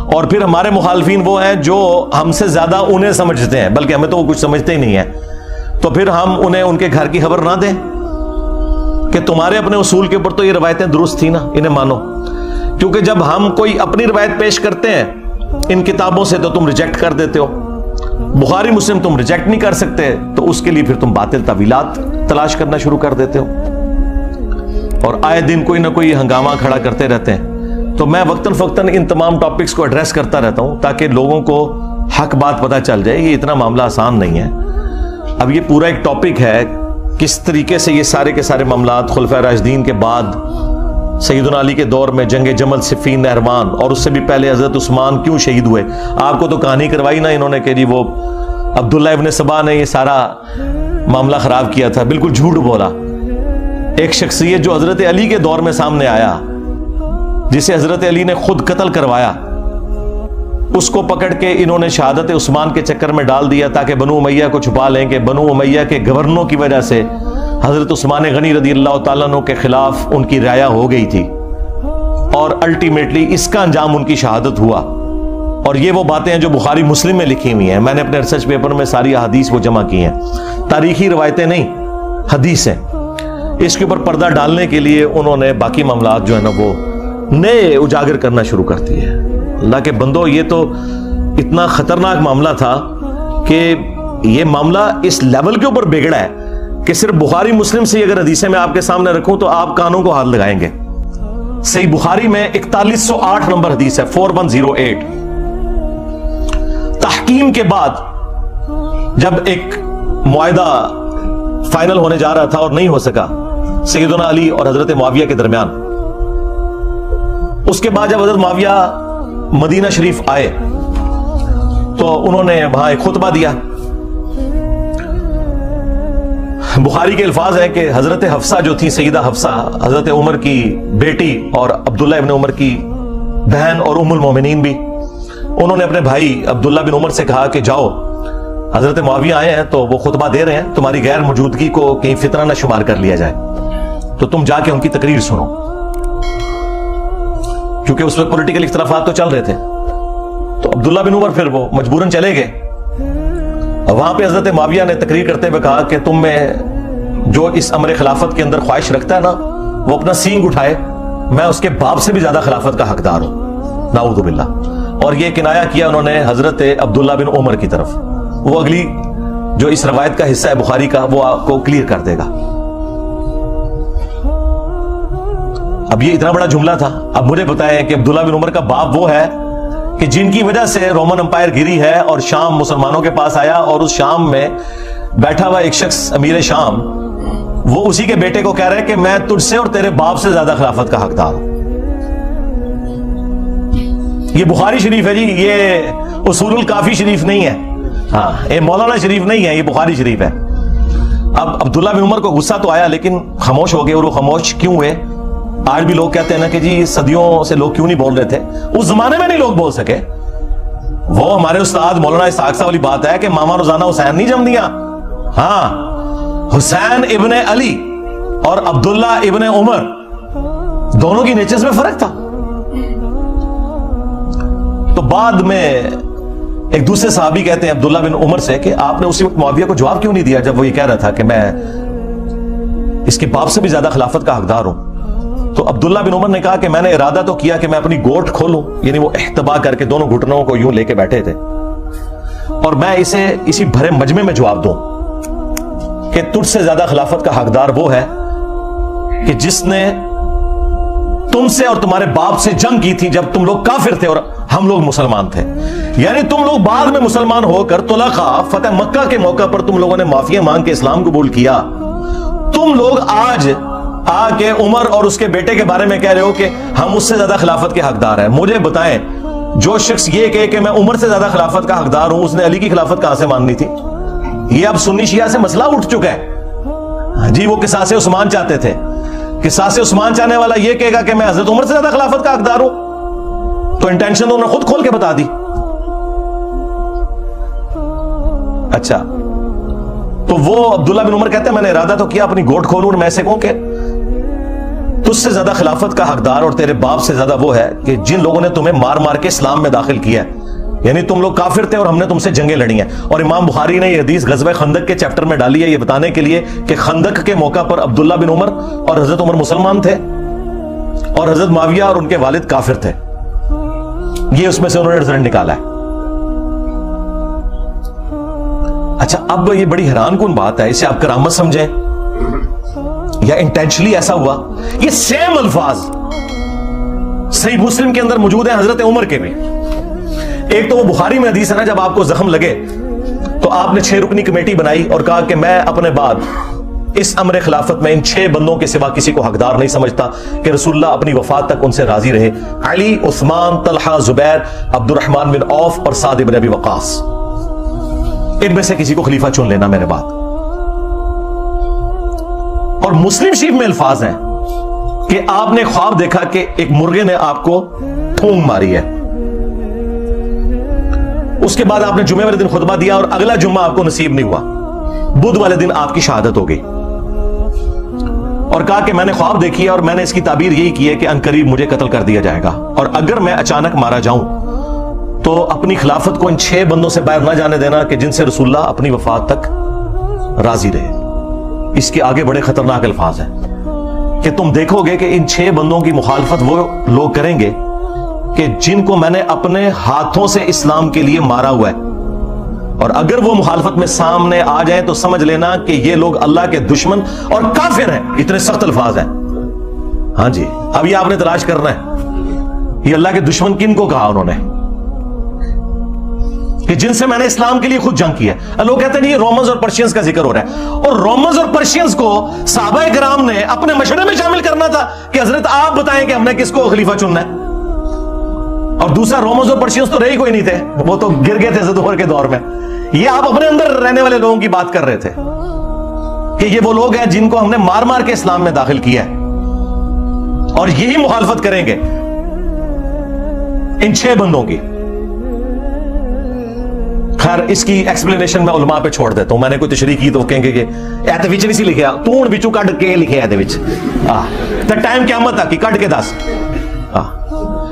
اور پھر ہمارے مخالفین وہ ہیں جو ہم سے زیادہ انہیں سمجھتے ہیں، بلکہ ہمیں تو وہ کچھ سمجھتے ہی نہیں ہیں. تو پھر ہم انہیں ان کے گھر کی خبر نہ دیں کہ تمہارے اپنے اصول کے اوپر تو یہ روایتیں درست تھی نا، انہیں مانو. کیونکہ جب ہم کوئی اپنی روایت پیش کرتے ہیں ان کتابوں سے تو تم ریجیکٹ کر دیتے ہو. بخاری مسلم تم ریجیکٹ نہیں کر سکتے تو اس کے لیے پھر تم باطل تعویلات تلاش کرنا شروع کر دیتے ہو، اور آئے دن کوئی نہ کوئی ہنگامہ کھڑا کرتے رہتے ہیں. تو میں وقتاً فوقتاً ان تمام ٹاپکس کو ایڈریس کرتا رہتا ہوں تاکہ لوگوں کو حق بات پتہ چل جائے. یہ اتنا معاملہ آسان نہیں ہے. اب یہ پورا ایک ٹاپک ہے کس طریقے سے یہ سارے کے سارے معاملات خلفائے راشدین کے بعد سیدنا علی کے دور میں جنگ جمل، صفین، نہروان، اور اس سے بھی پہلے حضرت عثمان کیوں شہید ہوئے. آپ کو تو کہانی کروائی نا انہوں نے کہ جی وہ عبداللہ ابن سبا نے یہ سارا معاملہ خراب کیا تھا. بالکل جھوٹ بولا. ایک شخصیت جو حضرت علی کے دور میں سامنے آیا، جسے حضرت علی نے خود قتل کروایا، اس کو پکڑ کے انہوں نے شہادت عثمان کے چکر میں ڈال دیا تاکہ بنو امیہ کو چھپا لیں کہ بنو امیہ کے گورنروں کی وجہ سے حضرت عثمان غنی رضی اللہ تعالیٰ عنہ کے خلاف ان کی رعایا ہو گئی تھی، اور الٹیمیٹلی اس کا انجام ان کی شہادت ہوا. اور یہ وہ باتیں ہیں جو بخاری مسلم میں لکھی ہوئی ہیں. میں نے اپنے ریسرچ پیپر میں ساری احادیث وہ جمع کی ہیں، تاریخی روایتیں نہیں، حدیث ہیں. اس کے اوپر پردہ ڈالنے کے لیے انہوں نے باقی معاملات جو ہے نا وہ نئے اجاگر کرنا شروع کر دیے. اللہ کے بندو، یہ تو اتنا خطرناک معاملہ تھا کہ یہ معاملہ اس لیول کے اوپر بگڑا ہے کہ صرف بخاری مسلم سے اگر حدیثیں میں آپ کے سامنے رکھوں تو آپ کانوں کو ہاتھ لگائیں گے. صحیح بخاری میں 4108 نمبر حدیث ہے، 4108. تحکیم کے بعد جب ایک معاہدہ فائنل ہونے جا رہا تھا اور نہیں ہو سکا سیدنا علی اور حضرت معاویہ کے درمیان، اس کے بعد جب حضرت معاویہ مدینہ شریف آئے تو انہوں نے وہاں ایک خطبہ دیا. بخاری کے الفاظ ہیں کہ حضرت حفصہ جو تھی، سیدہ حفصہ حضرت عمر کی بیٹی اور عبداللہ ابن عمر کی بہن اور ام المومنین بھی، انہوں نے اپنے بھائی عبداللہ بن عمر سے کہا کہ جاؤ، حضرت معاویہ آئے ہیں تو وہ خطبہ دے رہے ہیں، تمہاری غیر موجودگی کو کہیں فتنہ نہ شمار کر لیا جائے، تو تم جا کے ان کی تقریر سنو. کیونکہ اس وقت پولیٹیکل اختلافات تو چل رہے تھے. تو عبداللہ بن عمر پھر وہ مجبوراً چلے گئے. وہاں پہ حضرت معاویہ نے تقریر کرتے ہوئے کہا کہ تم میں جو اس امر خلافت کے اندر خواہش رکھتا ہے نا, وہ اپنا سینگ اٹھائے, میں اس کے باپ سے بھی زیادہ خلافت کا حقدار ہوں, نعوذ باللہ. اور یہ کنایا کیا انہوں نے حضرت عبداللہ بن عمر کی طرف. وہ اگلی جو اس روایت کا حصہ ہے بخاری کا, وہ آپ کو کلیئر کر دے گا. اب یہ اتنا بڑا جملہ تھا. اب مجھے بتائیں کہ عبداللہ بن عمر کا باپ وہ ہے کہ جن کی وجہ سے رومن امپائر گری ہے اور شام مسلمانوں کے پاس آیا, اور اس شام میں بیٹھا ہوا ایک شخص امیر شام, وہ اسی کے بیٹے کو کہہ رہے کہ میں تجھ سے اور تیرے باپ سے زیادہ خلافت کا حقدار ہوں. یہ بخاری شریف ہے جی, یہ اصول الکافی شریف نہیں ہے, ہاں یہ مولانا شریف نہیں ہے, یہ بخاری شریف ہے. اب عبداللہ بن عمر کو غصہ تو آیا لیکن خاموش ہو گئے. اور وہ خاموش کیوں ہوئے؟ آج بھی لوگ کہتے ہیں نا کہ جی صدیوں سے لوگ کیوں نہیں بول رہے تھے, اس زمانے میں نہیں لوگ بول سکے. وہ ہمارے استاد مولانا اسحاق صاحب والی بات ہے کہ ماما روزانہ حسین نہیں جم دیا. ہاں, حسین ابن علی اور عبداللہ ابن عمر دونوں کی نیچرز میں فرق تھا. تو بعد میں ایک دوسرے صحابی کہتے ہیں عبداللہ بن عمر سے کہ آپ نے اسی وقت معاویہ کو جواب کیوں نہیں دیا جب وہ یہ کہہ رہا تھا کہ میں اس کے باپ سے بھی زیادہ خلافت کا حقدار ہوں. تو عبداللہ بن عمر نے کہا کہ میں نے ارادہ تو کیا کہ میں اپنی گوٹ کھولوں, یعنی وہ احتبا کر کے دونوں گھٹنوں کو یوں لے کے بیٹھے تھے, اور میں اسے اسی بھرے مجمع میں جواب دوں کہ تجھ سے زیادہ خلافت کا حقدار وہ ہے کہ جس نے تم سے اور تمہارے باپ سے جنگ کی تھی جب تم لوگ کافر تھے اور ہم لوگ مسلمان تھے. یعنی تم لوگ بعد میں مسلمان ہو کر طلقاء فتح مکہ کے موقع پر تم لوگوں نے معافی مانگ کے اسلام قبول کیا. تم لوگ آج آ کے عمر اور اس کے بیٹے کے بارے میں کہہ رہے ہو کہ ہم اس سے زیادہ خلافت کے حقدار ہیں. مجھے بتائیں, جو شخص یہ کہے کہ میں عمر سے زیادہ خلافت کا حقدار ہوں, اس نے علی کی خلافت کہاں سے ماننی تھی؟ یہ اب سنی شیعہ سے مسئلہ اٹھ چکا ہے جی. وہ قصاص عثمان چاہتے تھے, قصاص عثمان چاہنے والا یہ کہے گا کہ میں حضرت عمر سے زیادہ خلافت کا حقدار ہوں, تو انٹینشن انہوں نے خود کھول کے بتا دی. اچھا, تو وہ عبداللہ بن عمر کہتے ہیں میں نے ارادہ تو کیا اپنی گوٹ کھولوں اور میں سے کہوں کہ تجھ سے زیادہ خلافت کا حقدار اور تیرے باپ سے زیادہ وہ ہے کہ جن لوگوں نے تمہیں مار مار کے اسلام میں داخل کیا ہے. یعنی تم لوگ کافر تھے اور ہم نے تم سے جنگیں لڑی ہیں. اور امام بخاری نے یہ حدیث غزوہ خندق کے چیپٹر میں ڈالی ہے یہ بتانے کے لیے کہ خندق کے موقع پر عبداللہ بن عمر اور حضرت عمر مسلمان تھے اور حضرت معاویہ اور ان کے والد کافر تھے. یہ اس میں سے انہوں نے رزلٹ نکالا ہے. اچھا, اب یہ بڑی حیران کن بات ہے, اسے آپ کرامت سمجھیں یا انٹینشنلی ایسا ہوا. یہ سیم الفاظ صحیح مسلم کے اندر موجود ہیں حضرت عمر کے بھی. ایک تو وہ بخاری میں حدیث ہے نا, جب آپ کو زخم لگے تو آپ نے 6 رکنی کمیٹی بنائی اور کہا کہ میں اپنے بعد اس امر خلافت میں ان 6 بندوں کے سوا کسی کو حقدار نہیں سمجھتا کہ رسول اللہ اپنی وفات تک ان سے راضی رہے. علی, عثمان, طلحہ, زبیر, عبد الرحمن بن عوف اور سعد بن ابی وقاص, ان میں سے کسی کو خلیفہ چن لینا میرے بعد. اور مسلم شریف میں الفاظ ہیں کہ آپ نے خواب دیکھا کہ ایک مرغے نے آپ کو ٹھونگ ماری ہے. اس کے بعد آپ نے جمعے والے دن خطبہ دیا اور اگلا جمعہ آپ کو نصیب نہیں ہوا. بدھ والے دن آپ کی شہادت ہو گئی اور کہا کہ میں نے خواب دیکھی ہے اور میں نے اس کی تعبیر یہی کی ہے کہ عنقریب مجھے قتل کر دیا جائے گا, اور اگر میں اچانک مارا جاؤں تو اپنی خلافت کو ان 6 بندوں سے باہر نہ جانے دینا کہ جن سے رسول اللہ اپنی وفات تک راضی رہے. اس کے آگے بڑے خطرناک الفاظ ہیں کہ تم دیکھو گے کہ ان 6 بندوں کی مخالفت وہ لوگ کریں گے کہ جن کو میں نے اپنے ہاتھوں سے اسلام کے لیے مارا ہوا ہے, اور اگر وہ مخالفت میں سامنے آ جائیں تو سمجھ لینا کہ یہ لوگ اللہ کے دشمن اور کافر ہیں. اتنے سخت الفاظ ہیں. ہاں جی, اب یہ آپ نے تلاش کرنا ہے یہ اللہ کے دشمن کن کو کہا انہوں نے کہ جن سے میں نے اسلام کے لیے خود جنگ کی ہے. لوگ کہتے ہیں یہ رومنز اور پرشینز کا ذکر ہو رہا ہے, اور رومنز اور پرشینز کو صحابہ کرام نے اپنے مشورے میں شامل کرنا تھا کہ حضرت آپ بتائیں کہ ہم نے کس کو خلیفہ چننا ہے. اور دوسرا, رومنز اور پرشینز تو رہی کوئی نہیں تھے, وہ تو گر گئے تھے حضرت عمر کے دور میں. یہ آپ اپنے اندر رہنے والے لوگوں کی بات کر رہے تھے کہ یہ وہ لوگ ہیں جن کو ہم نے مار مار کے اسلام میں داخل کیا ہے, اور یہی مخالفت کریں گے ان 6 بندوں کی. خیر, اس کی ایکسپلینیشن میں علماء پہ چھوڑ دیتا ہوں. میں نے کوئی تشریح کی تو کہیں گے کہ ایتے وچ نہیں سی لکھیا, تون وچوں کڈ کے لکھیا ایتے وچ تے ٹائم قیامت تک کی کڈ کے دس.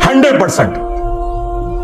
100%,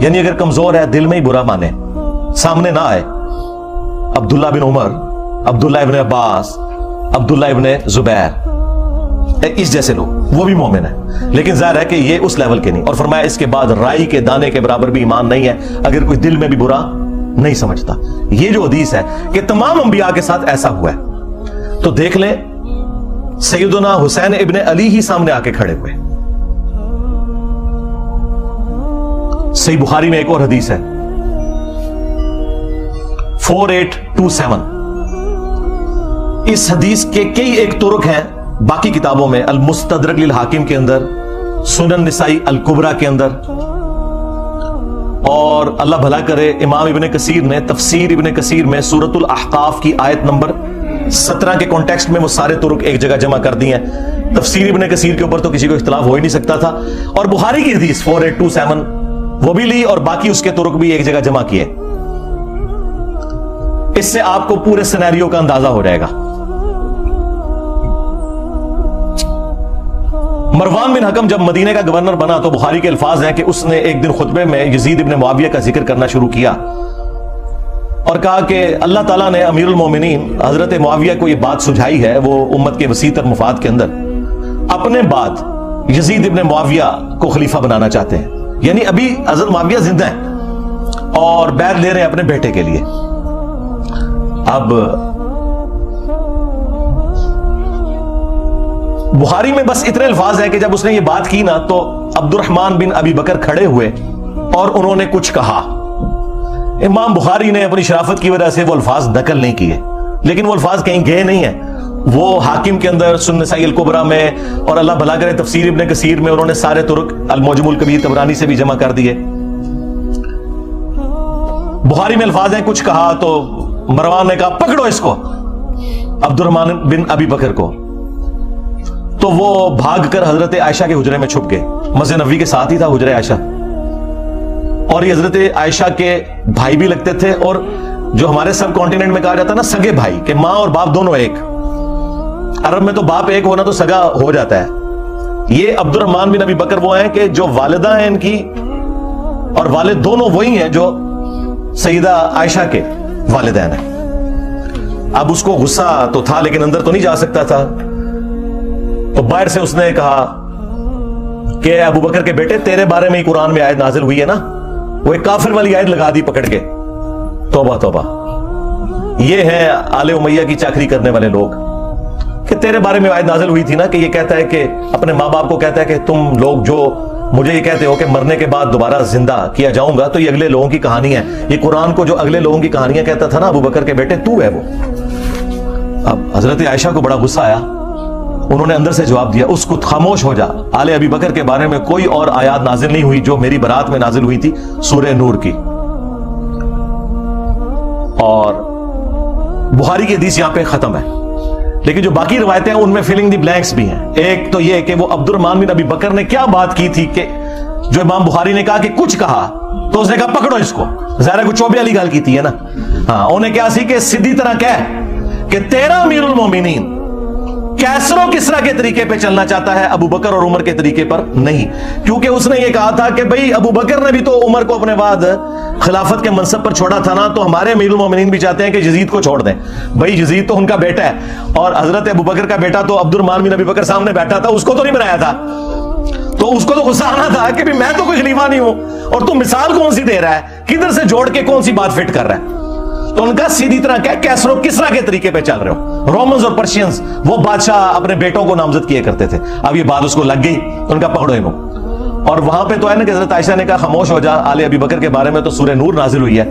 یعنی اگر کمزور ہے دل میں ہی برا مانے, سامنے نہ آئے. عبداللہ بن عمر, عبداللہ ابن عباس, عبداللہ ابن زبیر, اس جیسے لوگ وہ بھی مومن ہیں, لیکن ظاہر ہے کہ یہ اس لیول کے نہیں. اور فرمایا اس کے بعد رائی کے دانے کے برابر بھی ایمان نہیں ہے اگر کوئی دل میں بھی برا نہیں سمجھتا. یہ جو حدیث ہے کہ تمام انبیاء کے ساتھ ایسا ہوا ہے, تو دیکھ لیں سیدنا حسین ابن علی ہی سامنے آ کے کھڑے ہوئے. صحیح بخاری میں ایک اور حدیث ہے 4827. اس حدیث کے کئی ایک طرق ہیں باقی کتابوں میں, المستدرک للحاکم کے اندر, سنن نسائی الکبریٰ کے اندر, اور اللہ بھلا کرے امام ابن کثیر نے تفسیر ابن کثیر میں سورۃ الاحقاف کی آیت نمبر 17 کے کانٹیکسٹ میں وہ سارے طرق ایک جگہ جمع کر دی ہیں. تفسیر ابن کثیر کے اوپر تو کسی کو اختلاف ہو ہی نہیں سکتا تھا, اور بخاری کی حدیث 4827 وہ بھی لی اور باقی اس کے طرق بھی ایک جگہ جمع کیے. اس سے آپ کو پورے سینیریو کا اندازہ ہو جائے گا. مروان بن حکم جب مدینے کا گورنر بنا تو بخاری کے الفاظ ہیں کہ اس نے ایک دن خطبے میں یزید ابن معاویہ کا ذکر کرنا شروع کیا اور کہا کہ اللہ تعالیٰ نے امیر المومنین حضرت معاویہ کو یہ بات سجھائی ہے, وہ امت کے وسیع تر مفاد کے اندر اپنے بعد یزید ابن معاویہ کو خلیفہ بنانا چاہتے ہیں. یعنی ابھی حضرت معاویہ زندہ ہیں اور بیعت لے رہے ہیں اپنے بیٹے کے لیے. اب بخاری میں بس اتنے الفاظ ہیں کہ جب اس نے یہ بات کی نا تو عبد الرحمن بن ابی بکر کھڑے ہوئے اور انہوں نے کچھ کہا. امام بخاری نے اپنی شرافت کی وجہ سے وہ الفاظ نقل نہیں کیے, لیکن وہ الفاظ کہیں گئے نہیں ہیں, وہ حاکم کے اندر, سنن نسائی الکبریٰ میں, اور اللہ بھلا کرے تفسیر ابن کثیر میں انہوں نے سارے طرق المعجم الکبیر طبرانی سے بھی جمع کر دیے. بخاری میں الفاظ ہیں کچھ کہا تو مروان نے کہا پکڑو اس کو, عبد الرحمن بن ابی بکر کو, تو وہ بھاگ کر حضرت عائشہ کے حجرے میں چھپ گئے. مسجد نبوی کے ساتھ ہی تھا حجرہ عائشہ, اور یہ حضرت عائشہ کے بھائی بھی لگتے تھے, اور جو ہمارے سب کانٹیننٹ میں کہا جاتا ہے نا سگے بھائی, کہ ماں اور باپ دونوں ایک. عرب میں تو باپ ایک ہونا تو سگا ہو جاتا ہے. یہ عبد الرحمن بن ابی بکر وہ ہیں کہ جو والدہ ہیں ان کی اور والد دونوں وہی ہیں جو سیدہ عائشہ کے والدین ہیں. اب اس کو غصہ تو تھا لیکن اندر تو نہیں جا سکتا تھا, تو باہر سے اس نے کہا کہ ابو بکر کے بیٹے تیرے بارے میں ہی قرآن میں آیت نازل ہوئی ہے نا, وہ ایک کافر والی آیت لگا دی پکڑ کے. توبہ توبہ, یہ ہے آل امیہ کی چاکری کرنے والے لوگ, کہ تیرے بارے میں آیت نازل ہوئی تھی نا کہ یہ کہتا ہے کہ اپنے ماں باپ کو کہتا ہے کہ تم لوگ جو مجھے یہ کہتے ہو کہ مرنے کے بعد دوبارہ زندہ کیا جاؤں گا, تو یہ اگلے لوگوں کی کہانی ہے. یہ قرآن کو جو اگلے لوگوں کی کہانیاں کہتا تھا نا ابو بکر کے بیٹے, تو ہے وہ. اب حضرت عائشہ کو بڑا غصہ آیا, انہوں نے اندر سے جواب دیا اس کو خاموش ہو جا, آل ابی بکر کے بارے میں کوئی اور آیات نازل نہیں ہوئی جو میری برات میں نازل ہوئی تھی سورہ نور کی. اور بخاری کی حدیث یہاں پہ ختم ہے, لیکن جو باقی روایتیں ہیں ان میں فلنگ دی بلینکس بھی ہیں. ایک تو یہ کہ وہ عبد الرحمن بن ابی بکر نے کیا بات کی تھی کہ جو امام بخاری نے کہا کہ کچھ کہا, تو اس نے کہا پکڑو اس کو. ظاہر کو چوبے والی گل کی تھی ہے نا. ہاں, انہیں کیا سی کہ سیدھی طرح کہہ کہ تیرا امیر المومنین کیسر و کسرا کے طریقے پہ چلنا چاہتا ہے, ابو بکر اور عمر کے طریقے پر نہیں. کیونکہ اس نے یہ کہا تھا کہ بھئی ابو بکر نے بھی تو عمر کو اپنے بعد خلافت کے منصب پر چھوڑا تھا نا, تو ہمارے امیر المومنین بھی چاہتے ہیں کہ یزید کو چھوڑ دیں. بھئی یزید تو ان کا بیٹا ہے, اور حضرت ابو بکر کا بیٹا تو عبد الرحمن بن ابی بکر سامنے بیٹھا تھا, اس کو تو نہیں بنایا تھا. تو اس کو تو غصہ آنا تھا کہ میں تو کوئی خلیفہ نہیں ہوں, اور تو مثال کون سی دے رہا ہے, کدھر سے جوڑ کے کون سی بات فٹ کر رہا ہے. تو ان کا سیدھی طرح کیا کیسر و کسرا کے طریقے پہ چل رہے ہو. رومنز اور پرشینز وہ بادشاہ اپنے بیٹوں کو نامزد کیے کرتے تھے. اب یہ بات اس کو لگ گئی, ان کا پکڑو انہوں. اور وہاں پہ تو ہے نا کہ حضرت عائشہ نے کہا خاموش ہو جا, آل ابی بکر کے بارے میں تو سورہ نور نازل ہوئی ہے.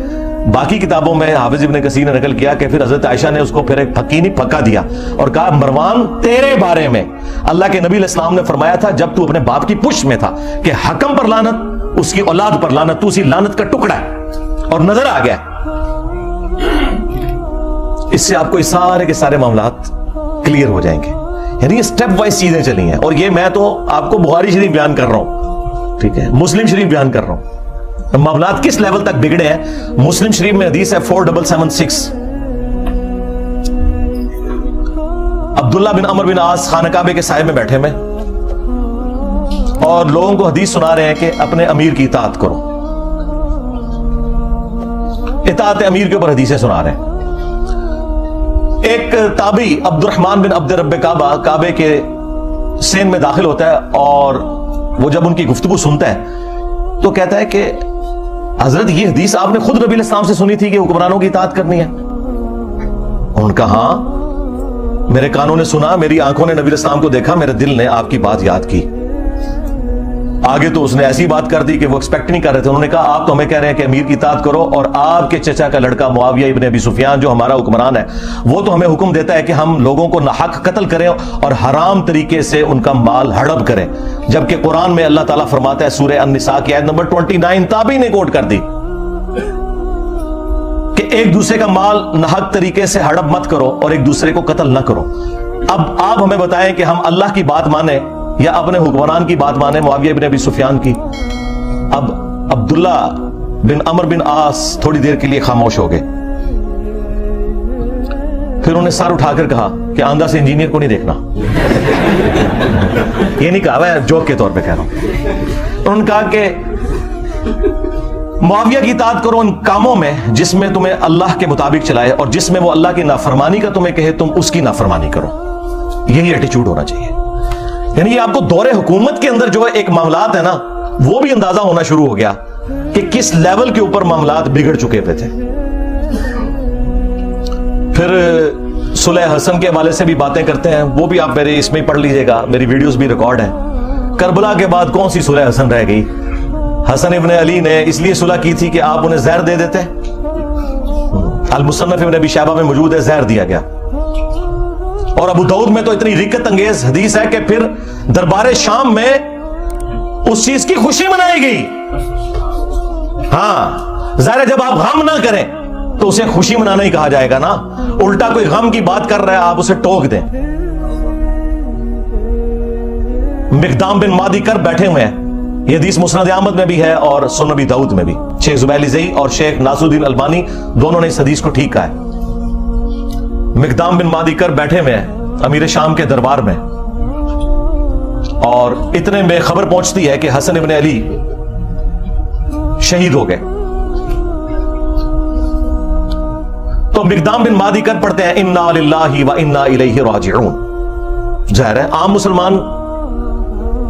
باقی کتابوں میں حافظ ابن کثیر نے نقل کیا کہ پھر حضرت عائشہ نے اس کو پھر ایک پھکی نہیں پھکا دیا اور کہا مروان تیرے بارے میں اللہ کے نبی علیہ السلام نے فرمایا تھا جب تو اپنے باپ کی پشت میں تھا کہ حکم پر لعنت, اس کی اولاد پر لعنت, تو اسی لعنت کا ٹکڑا ہے. اور نظر آ گیا اس سے آپ کو یہ سارے کے سارے معاملات کلیئر ہو جائیں گے. یعنی یہ سٹیپ وائز چیزیں چلی ہیں, اور یہ میں تو آپ کو بخاری شریف بیان کر رہا ہوں, ٹھیک ہے, مسلم شریف بیان کر رہا ہوں. معاملات کس لیول تک بگڑے ہیں. مسلم شریف میں حدیث ہے 4776, عبداللہ بن عمر بن عاص خانہ کعبے کے سائے میں بیٹھے میں, اور لوگوں کو حدیث سنا رہے ہیں کہ اپنے امیر کی اطاعت کرو. اطاعت امیر کے اوپر حدیثیں سنا رہے ہیں. ایک تابعی عبد الرحمن بن عبد رب کعبہ کعبے کے سین میں داخل ہوتا ہے, اور وہ جب ان کی گفتگو سنتا ہے تو کہتا ہے کہ حضرت یہ حدیث آپ نے خود نبی علیہ السلام سے سنی تھی کہ حکمرانوں کی اطاعت کرنی ہے؟ ان کا ہاں, میرے کانوں نے سنا, میری آنکھوں نے نبی علیہ السلام کو دیکھا, میرے دل نے آپ کی بات یاد کی. آگے تو اس نے ایسی بات کر دی کہ وہ ایکسپیکٹ نہیں کر رہے تھے. انہوں نے کہا آپ تو ہمیں کہہ رہے ہیں کہ امیر کی اطاعت کرو, اور آپ کے چچا کا لڑکا معاویہ ابن ابی سفیان جو ہمارا حکمران ہے وہ تو ہمیں حکم دیتا ہے کہ ہم لوگوں کو ناحق قتل کریں اور حرام طریقے سے ان کا مال ہڑپ کریں, جبکہ قرآن میں اللہ تعالیٰ فرماتا ہے سورہ النساء کی آیت نمبر 29 تابعی نے کوٹ کر دی کہ ایک دوسرے کا مال ناحق طریقے سے ہڑپ مت کرو اور ایک دوسرے کو قتل نہ کرو. اب آپ ہمیں بتائیں کہ ہم اللہ کی بات مانیں یا اپنے حکمران کی بات مانیں, معاویہ بن ابی سفیان کی؟ اب عبداللہ بن عمر بن عاص تھوڑی دیر کے لیے خاموش ہو گئے, پھر انہوں نے سر اٹھا کر کہا کہ آندھا سے انجینئر کو نہیں دیکھنا. یہ نہیں کہا, میں جوک کے طور پہ کہہ رہا ہوں. انہوں نے کہا کہ معاویہ کی اطاعت کرو ان کاموں میں جس میں تمہیں اللہ کے مطابق چلائے, اور جس میں وہ اللہ کی نافرمانی کا تمہیں کہے تم اس کی نافرمانی کرو. یہی ایٹیچیوڈ ہونا چاہیے. یعنی یہ آپ کو دور حکومت کے اندر جو ایک معاملات ہے نا, وہ بھی اندازہ ہونا شروع ہو گیا کہ کس لیول کے اوپر معاملات بگڑ چکے پہ تھے. پھر صلح حسن کے حوالے سے بھی باتیں کرتے ہیں, وہ بھی آپ میرے اس میں پڑھ لیجئے گا, میری ویڈیوز بھی ریکارڈ ہیں. کربلا کے بعد کون سی صلح حسن رہ گئی؟ حسن ابن علی نے اس لیے صلح کی تھی کہ آپ انہیں زہر دے دیتے. المصنف ابن ابی شیبہ میں موجود ہے, زہر دیا گیا. اور ابو داؤد میں تو اتنی رکت انگیز حدیث ہے کہ پھر دربار شام میں اس چیز کی خوشی منائی گئی. ہاں ظاہر ہے جب آپ غم نہ کریں تو اسے خوشی منانا ہی کہا جائے گا نا. الٹا کوئی غم کی بات کر رہا ہے آپ اسے ٹوک دیں. مقدام بن مادی کر بیٹھے ہوئے ہیں, یہ حدیث مسند احمد میں بھی ہے اور سنن ابی داؤد میں بھی. شیخ زبیلی زئی اور شیخ ناصر الدین البانی دونوں نے اس حدیث کو ٹھیک کہا ہے. مقدام بن مادی کر بیٹھے ہوئے ہیں امیر شام کے دربار میں, اور اتنے میں خبر پہنچتی ہے کہ حسن ابن علی شہید ہو گئے. تو مقدام بن مادی کر پڑھتے ہیں انا للہ و انا الیہ راجعون. ظاہر ہے عام مسلمان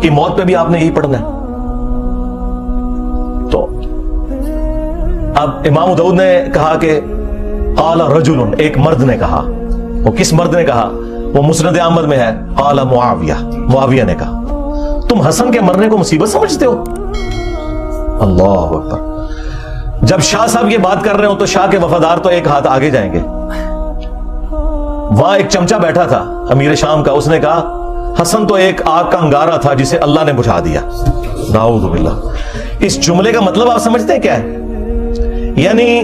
کی موت پہ بھی آپ نے یہی پڑھنا ہے. تو اب امام داؤد نے کہا کہ قال رجل, ایک مرد نے کہا. وہ کس مرد نے کہا؟ وہ مسند احمد میں ہے. قال معاویہ, معاویہ نے کہا تم حسن کے مرنے کو مصیبت سمجھتے ہو؟ اللہ اکبر. جب شاہ صاحب یہ بات کر رہے ہوں تو شاہ کے وفادار تو ایک ہاتھ آگے جائیں گے. وہاں ایک چمچا بیٹھا تھا امیر شام کا, اس نے کہا حسن تو ایک آگ کا انگارہ تھا جسے اللہ نے بجھا دیا. نعوذ باللہ. اس جملے کا مطلب آپ سمجھتے ہیں کیا ہے؟ یعنی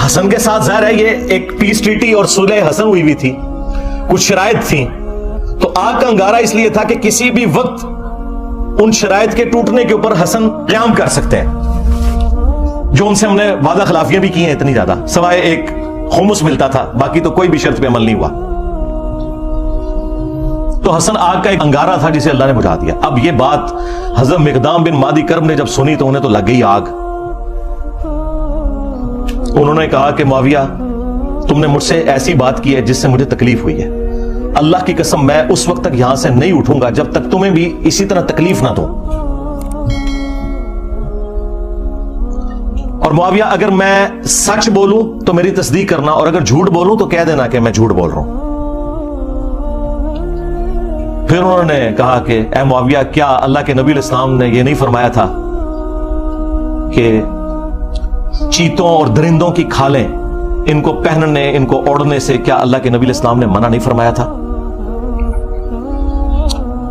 حسن کے ساتھ ظاہر ہے یہ ایک پیس ٹریٹی اور صلح حسن ہوئی ہوئی تھی, کچھ شرائط تھیں, تو آگ کا انگارہ اس لیے تھا کہ کسی بھی وقت ان شرائط کے ٹوٹنے کے اوپر حسن قیام کر سکتے ہیں, جو ان سے ہم نے وعدہ خلافیاں بھی کی ہیں اتنی زیادہ, سوائے ایک خمس ملتا تھا, باقی تو کوئی بھی شرط پہ عمل نہیں ہوا. تو حسن آگ کا ایک انگارہ تھا جسے اللہ نے بجھا دیا. اب یہ بات حضرت مقدام بن مادی کرب نے جب سنی تو انہیں تو لگ گئی آگ. انہوں نے کہا کہ معاویہ تم نے مجھ سے ایسی بات کی ہے جس سے مجھے تکلیف ہوئی ہے. اللہ کی قسم میں اس وقت تک یہاں سے نہیں اٹھوں گا جب تک تمہیں بھی اسی طرح تکلیف نہ دو. اور معاویہ اگر میں سچ بولوں تو میری تصدیق کرنا, اور اگر جھوٹ بولوں تو کہہ دینا کہ میں جھوٹ بول رہا ہوں. پھر انہوں نے کہا کہ اے معاویہ کیا اللہ کے نبی علیہ السلام نے یہ نہیں فرمایا تھا کہ چیتوں اور درندوں کی کھالیں ان کو پہننے ان کو اوڑھنے سے کیا اللہ کے نبی علیہ السلام نے منع نہیں فرمایا تھا؟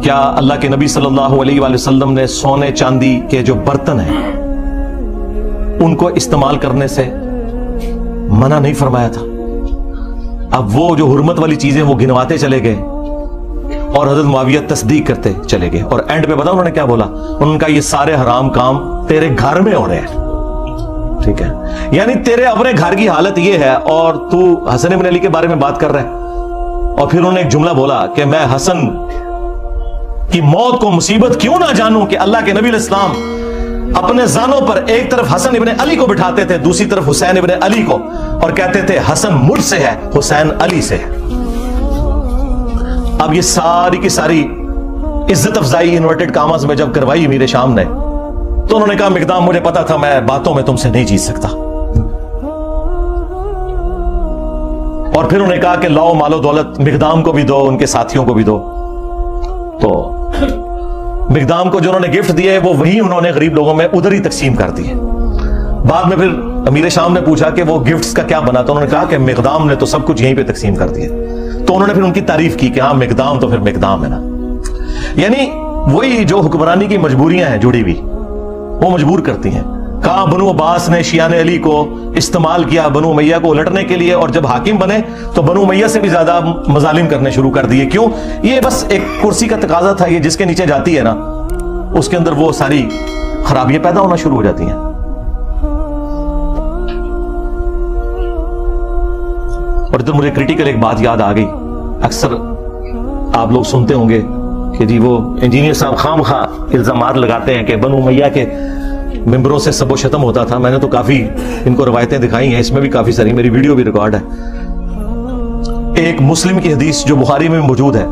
کیا اللہ کے نبی صلی اللہ علیہ وآلہ وسلم نے سونے چاندی کے جو برتن ہیں ان کو استعمال کرنے سے منع نہیں فرمایا تھا؟ اب وہ جو حرمت والی چیزیں وہ گنواتے چلے گئے اور حضرت معاویہ تصدیق کرتے چلے گئے, اور اینڈ پہ بتا انہوں نے کیا بولا؟ انہوں نے کہا یہ سارے حرام کام تیرے گھر میں ہو رہے ہیں. ٹھیک ہے, یعنی تیرے اپنے گھر کی حالت یہ ہے اور تو حسن ابن علی کے بارے میں بات کر رہے. اور پھر انہوں نے ایک جملہ بولا کہ میں حسن کی موت کو مصیبت کیوں نہ جانوں کہ اللہ کے نبی علیہ السلام اپنے زانوں پر ایک طرف حسن ابن علی کو بٹھاتے تھے، دوسری طرف حسین ابن علی کو، اور کہتے تھے حسن مجھ سے ہے، حسین علی سے ہے۔ اب یہ ساری کی ساری عزت افزائی انورٹڈ کاماز میں جب کروائی امیر شام نے، تو انہوں نے کہا مقدام مجھے پتا تھا میں باتوں میں تم سے نہیں جیت سکتا، اور پھر انہوں نے کہا کہ لاؤ مال و دولت مقدام کو بھی دو، ان کے ساتھیوں کو بھی دو۔ تو مقدام کو جو انہوں نے گفٹ دیے وہ وہی انہوں نے غریب لوگوں میں ادھر ہی تقسیم کر دیے۔ بعد میں پھر امیر شام نے پوچھا کہ وہ گفٹس کا کیا بنا، تو انہوں نے کہا کہ مقدام نے تو سب کچھ یہیں پہ تقسیم کر دیا۔ تو انہوں نے پھر ان کی تعریف کی کہ ہاں مقدام تو پھر مقدام ہے نا، یعنی وہی جو حکمرانی کی مجبوریاں ہیں جڑی ہوئی وہ مجبور کرتی ہیں۔ کہاں بنو عباس نے شیعان علی کو استعمال کیا بنو امیہ کو الٹنے کے لیے، اور جب حاکم بنے تو بنو امیہ سے بھی زیادہ مظالم کرنے شروع کر دیے۔ کیوں؟ یہ بس ایک کرسی کا تقاضا تھا، یہ جس کے نیچے جاتی ہے نا اس کے اندر وہ ساری خرابیاں پیدا ہونا شروع ہو جاتی ہیں۔ اور ادھر مجھے کریٹیکل ایک بات یاد آ گئی، اکثر آپ لوگ سنتے ہوں گے کہ جی وہ انجینئر صاحب خام خواہ الزامات لگاتے ہیں کہ بنو امیہ کے ممبروں سے سب و شتم ہوتا تھا۔ میں نے تو کافی ان کو روایتیں دکھائی ہیں، اس میں بھی کافی ساری میری ویڈیو بھی ریکارڈ ہے۔ ایک مسلم کی حدیث جو بخاری میں موجود ہے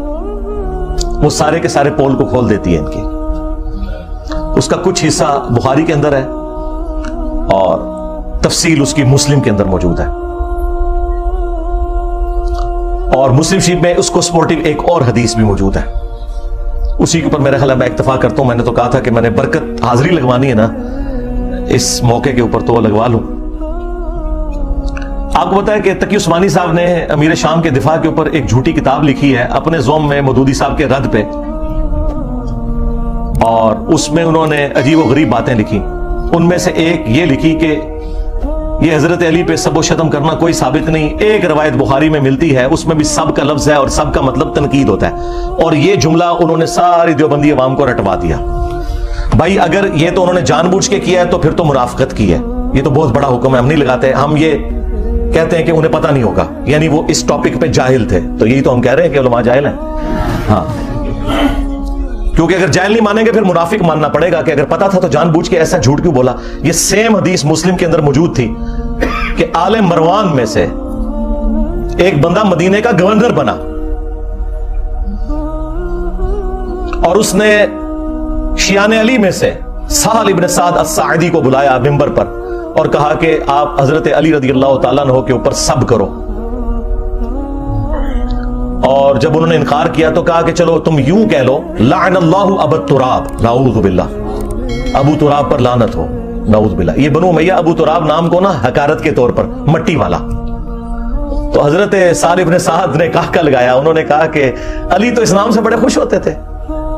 وہ سارے کے سارے پول کو کھول دیتی ہے ان کی۔ اس کا کچھ حصہ بخاری کے اندر ہے اور تفصیل اس کی مسلم کے اندر موجود ہے، اور مسلم شریف میں اس کو سپورٹیو ایک اور حدیث بھی موجود ہے۔ اسی کے اوپر میرا خیال ہے میں اکتفا کرتا ہوں۔ میں نے تو کہا تھا کہ میں نے برکت حاضری لگوانی ہے نا اس موقع کے اوپر، تو وہ لگوا لوں۔ آپ کو پتا ہے کہ تقی عثمانی صاحب نے امیر شام کے دفاع کے اوپر ایک جھوٹی کتاب لکھی ہے اپنے زوم میں مودودی صاحب کے رد پہ، اور اس میں انہوں نے عجیب و غریب باتیں لکھی۔ ان میں سے ایک یہ لکھی کہ یہ حضرت علی پہ سب و شتم کرنا کوئی ثابت نہیں، ایک روایت بخاری میں ملتی ہے اس میں بھی سب کا لفظ ہے اور سب کا مطلب تنقید ہوتا ہے، اور یہ جملہ انہوں نے ساری دیوبندی عوام کو رٹوا دیا۔ بھائی اگر یہ تو انہوں نے جان بوجھ کے کیا ہے تو پھر تو منافقت کی ہے، یہ تو بہت بڑا حکم ہے، ہم نہیں لگاتے، ہم یہ کہتے ہیں کہ انہیں پتہ نہیں ہوگا، یعنی وہ اس ٹاپک پہ جاہل تھے۔ تو یہی تو ہم کہہ رہے ہیں کہ علماء جاہل ہیں، ہاں، کیونکہ اگر جاہل نہیں مانیں گے پھر منافق ماننا پڑے گا کہ اگر پتا تھا تو جان بوجھ کے ایسا جھوٹ کیوں بولا۔ یہ سیم حدیث مسلم کے اندر موجود تھی کہ آل مروان میں سے ایک بندہ مدینے کا گورنر بنا، اور اس نے شیعان علی میں سے سہل ابن سعد الساعدی کو بلایا ممبر پر اور کہا کہ آپ حضرت علی رضی اللہ تعالیٰ عنہ کے اوپر سب کرو، اور جب انہوں نے انکار کیا تو کہا کہ چلو تم یوں کہہ لو لعن اللہ ابو تراب، نعوذ باللہ، ابو تراب پر لعنت ہو، نعوذ باللہ۔ یہ بنو امیہ ابو تراب نام کو نا حقارت کے طور پر مٹی والا، تو حضرت سہل ابن سعد نے کہا لگایا، انہوں نے کہا کہ علی تو اسلام سے بڑے خوش ہوتے تھے،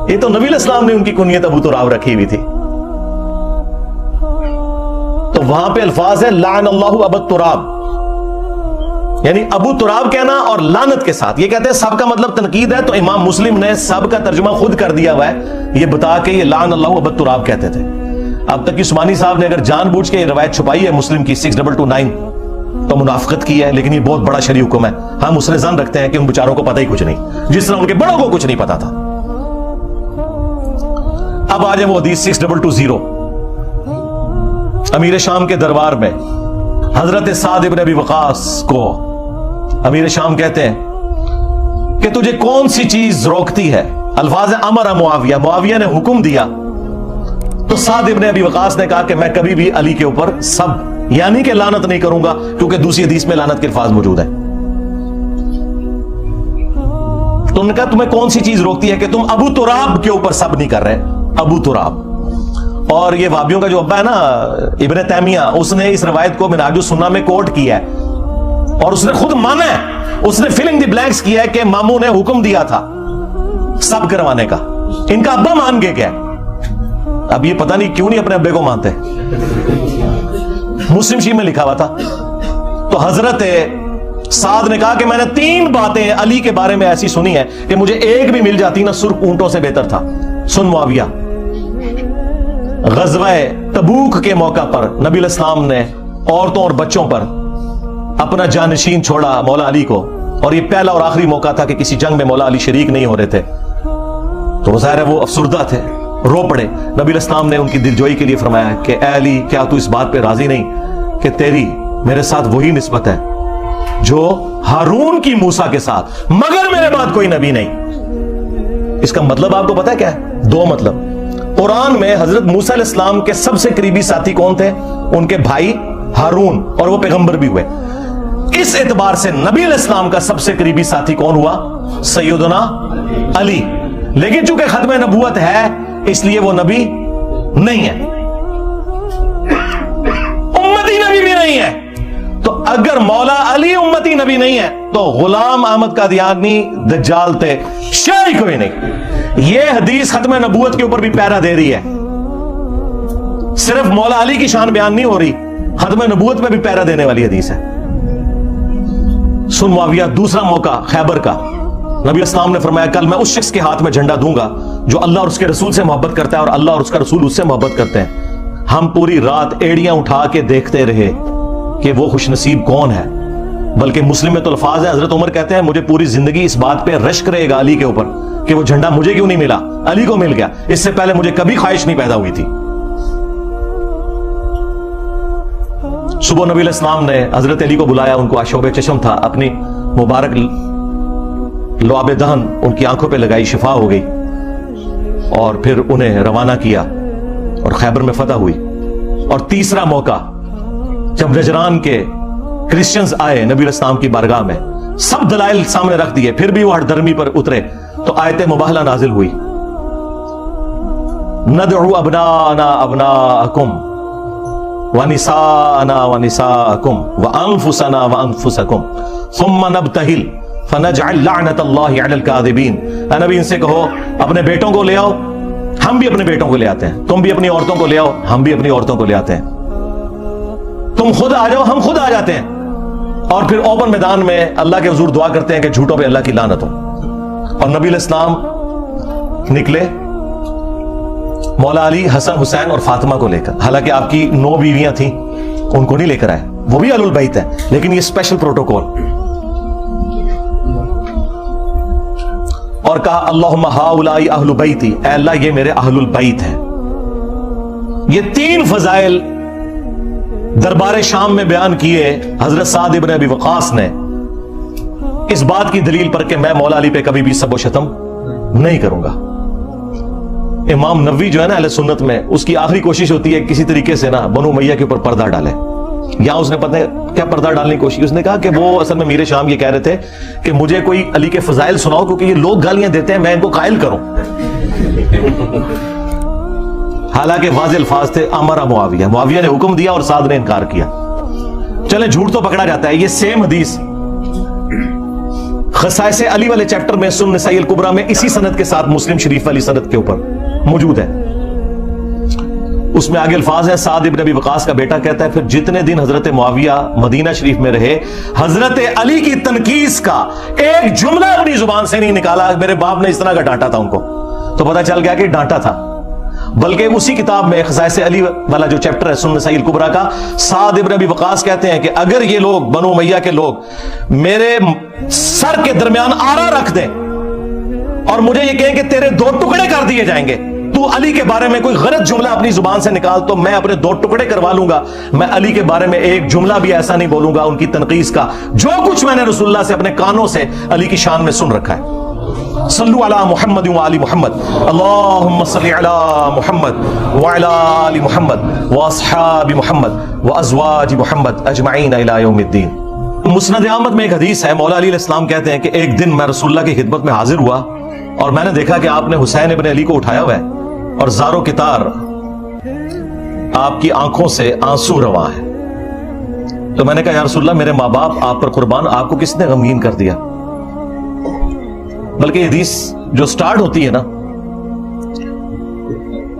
یہ تو نبی الاسلام نے ان کی کنیت ابو تراب رکھی ہوئی تھی۔ تو وہاں پہ الفاظ ہے لعن اللہ ابو تراب، یعنی ابو تراب کہنا اور لعنت کے ساتھ۔ یہ کہتے ہیں سب کا مطلب تنقید ہے، تو امام مسلم نے سب کا ترجمہ خود کر دیا ہوا ہے یہ بتا کے یہ لعن اللہ ابو تراب کہتے تھے۔ اب تک عثمانی صاحب نے اگر جان بوجھ کے یہ روایت چھپائی ہے مسلم کی 6229 تو منافقت کی ہے، لیکن یہ بہت بڑا شرعی حکم ہے۔ ہم اس نے ظن رکھتے ہیں کہ ان بیچاروں کو پتہ ہی کچھ نہیں، جس طرح ان کے بڑوں کو کچھ نہیں پتا تھا۔ اب آ جائیں وہ حدیث 6220 امیر شام کے دربار میں حضرت سعد ابن ابی وقاص کو امیر شام کہتے ہیں کہ تجھے کون سی چیز روکتی ہے؟ الفاظ امر معاویہ، معاویہ نے حکم دیا، تو سعد ابن ابی وقاص نے کہا کہ میں کبھی بھی علی کے اوپر سب یعنی کہ لعنت نہیں کروں گا، کیونکہ دوسری حدیث میں لعنت کے الفاظ موجود ہیں۔ تو انہوں نے کہا تمہیں کون سی چیز روکتی ہے کہ تم ابو تراب کے اوپر سب نہیں کر رہے؟ ابو تراب، اور یہ وابیوں کا جو ابا ہے نا ابن تیمیہ، اس نے اس روایت کو منہاج السنہ میں کوٹ کیا ہے، اور اس نے خود مانا ہے، اس نے فلنگ دی بلینکس کیا ہے کہ ماموں نے حکم دیا تھا سب کروانے کا، ان کا ابا مان کے گیا۔ اب یہ پتہ نہیں کیوں نہیں اپنے ابے کو مانتے، مسلم شریف میں لکھا ہوا تھا۔ تو حضرت سعد نے کہا کہ میں نے 3 باتیں علی کے بارے میں ایسی سنی ہے کہ مجھے ایک بھی مل جاتی نہ سرخ اونٹوں سے بہتر تھا۔ سن معاویہ، غزوہ تبوک کے موقع پر نبی الاسلام نے عورتوں اور بچوں پر اپنا جانشین چھوڑا مولا علی کو، اور یہ پہلا اور آخری موقع تھا کہ کسی جنگ میں مولا علی شریک نہیں ہو رہے تھے، تو ظاہر ہے وہ افسردہ تھے، رو پڑے. نبی علیہ السلام نے ان کی دلجوئی کے لیے فرمایا کہ اے علی کیا تو اس بات پہ راضی نہیں کہ تیری میرے ساتھ وہی نسبت ہے جو ہارون کی موسیٰ کے ساتھ, مگر میرے بعد کوئی نبی نہیں. اس کا مطلب آپ کو پتا ہے کیا ہے؟ دو مطلب. قرآن میں حضرت موسیٰ علیہ السلام کے سب سے قریبی ساتھی کون تھے؟ ان کے بھائی ہارون, اور وہ پیغمبر بھی ہوئے. اس اعتبار سے نبی علیہ السلام کا سب سے قریبی ساتھی کون ہوا؟ سیدنا علی. لیکن چونکہ ختم نبوت ہے اس لیے وہ نبی نہیں ہے, امتی نبی بھی نہیں ہے. تو اگر مولا علی امتی نبی نہیں ہے تو غلام احمد قادیانی دجال تھے, شاید کوئی نہیں. یہ حدیث ختم نبوت کے اوپر بھی پیرا دے رہی ہے, صرف مولا علی کی شان بیان نہیں ہو رہی, ختم نبوت میں بھی پیرا دینے والی حدیث ہے. سن معاویہ, دوسرا موقع خیبر کا. نبی اسلام نے فرمایا کل میں اس شخص کے ہاتھ میں جھنڈا دوں گا جو اللہ اور اس کے رسول سے محبت کرتا ہے اور اللہ اور اس کا رسول اس سے محبت کرتے ہیں. ہم پوری رات ایڑیاں اٹھا کے دیکھتے رہے کہ وہ خوش نصیب کون ہے. بلکہ مسلم میں تو الفاظ ہے, حضرت عمر کہتے ہیں مجھے پوری زندگی اس بات پہ رشک رہے گا علی کے اوپر کہ وہ جھنڈا مجھے کیوں نہیں ملا, علی کو مل گیا. اس سے پہلے مجھے کبھی خواہش نہیں پیدا ہوئی تھی. صبح نبی علیہ السلام نے حضرت علی کو بلایا, ان کو آشوب چشم تھا, اپنی مبارک لعاب دہن ان کی آنکھوں پہ لگائی, شفا ہو گئی, اور پھر انہیں روانہ کیا اور خیبر میں فتح ہوئی. اور تیسرا موقع جب نجران کے کرسچنز آئے نبی علیہ السلام کی بارگاہ میں, سب دلائل سامنے رکھ دیے, پھر بھی وہ ہر درمی پر اترے, تو آیت مباہلہ نازل ہوئی, ندعو ابناءنا ابناءکم ونساءنا ونساءکم وانفسنا وانفسکم ثم نبتہل فنجعل لعنت اللہ علی الکاذبین. اے نبی ان سے کہو اپنے بیٹوں کو لے آؤ, ہم بھی اپنے بیٹوں کو لے آتے ہیں, تم بھی اپنی عورتوں کو لے آؤ, ہم بھی اپنی عورتوں کو لے آتے ہیں, تم خود آ جاؤ, ہم خود آ جاتے ہیں, اور پھر اوپن میدان میں اللہ کے حضور دعا کرتے ہیں کہ جھوٹوں پہ اللہ کی لعنت ہو. اور نبی علیہ السلام نکلے مولا علی, حسن, حسین اور فاطمہ کو لے کر. حالانکہ آپ کی 9 بیویاں تھیں, ان کو نہیں لے کر آئے, وہ بھی اہل البیت ہیں, لیکن یہ اسپیشل پروٹوکول. اور کہا اللہم ہاؤلائی اہل بیتی, اے اللہ یہ میرے اہل البیت ہیں. یہ 3 فضائل دربار شام میں بیان کیے حضرت سعد ابن ابی وقاص نے, اس بات کی دلیل پر کہ میں مولا علی پہ کبھی بھی سب و شتم نہیں کروں گا. امام نووی جو ہے نا اہل سنت میں, اس کی آخری کوشش ہوتی ہے کسی طریقے سے نا بنو امیہ کے اوپر پردہ ڈالے. یہاں اس نے پتہ ہے کیا پردہ ڈالنے کی کوشش, اس نے کہا کہ وہ اصل میں میر شام یہ کہہ رہے تھے کہ مجھے کوئی علی کے فضائل سناؤ کیونکہ یہ لوگ گالیاں دیتے ہیں, میں ان کو قائل کروں. حالانکہ واضح الفاظ تھے امر معاویہ, معاویہ نے حکم دیا اور سعد نے انکار کیا. چلیں جھوٹ تو پکڑا جاتا ہے. یہ سیم حدیث خصائص علی والے چیپٹر میں سنن نسائی الکبریٰ میں اسی سند کے ساتھ مسلم شریف والی سند کے اوپر موجود ہے. اس میں آگے الفاظ ہے, سعد ابن ابی وقاص کا بیٹا کہتا ہے پھر جتنے دن حضرت معاویہ مدینہ شریف میں رہے حضرت علی کی تنقیص کا ایک جملہ اپنی زبان سے نہیں نکالا. میرے باپ نے اس طرح کا ڈانٹا تھا ان کو, تو پتہ چل گیا کہ ڈانٹا تھا. بلکہ اسی کتاب میں خصائص علی والا جو چیپٹر ہے سنن نسائی الکبریٰ کا, سعد ابن ابی وقاص کہتے ہیں کہ اگر یہ لوگ بنو امیہ کے لوگ میرے سر کے درمیان آرا رکھ دیں اور مجھے یہ کہیں کہ تیرے 2 ٹکڑے کر دیے جائیں گے, تو علی کے بارے میں کوئی غلط جملہ اپنی زبان سے نکال, تو میں اپنے 2 ٹکڑے کروا لوں گا. میں علی کے بارے میں ایک جملہ بھی ایسا نہیں بولوں گا ان کی تنقیص کا جو کچھ میں نے رسول اللہ سے اپنے کانوں سے علی کی شان میں سن رکھا ہے. صلو علی محمد وعلی محمد, اللہم صلی علی محمد وعلی آل محمد واصحاب محمد وازواج محمد اجمعین الی یوم الدین. مسند احمد میں ایک حدیث ہے, مولا علی علیہ السلام کہتے ہیں کہ ایک دن میں رسول اللہ کی خدمت میں حاضر ہوا اور میں نے دیکھا کہ آپ نے حسین ابن علی کو اٹھایا ہوا ہے اور زارو کتار آپ کی آنکھوں سے آنسو رواں ہے. تو میں نے کہا یا رسول اللہ میرے ماں باپ آپ پر قربان, آپ کو کس نے غمگین کر دیا؟ بلکہ حدیث جو سٹارٹ ہوتی ہے نا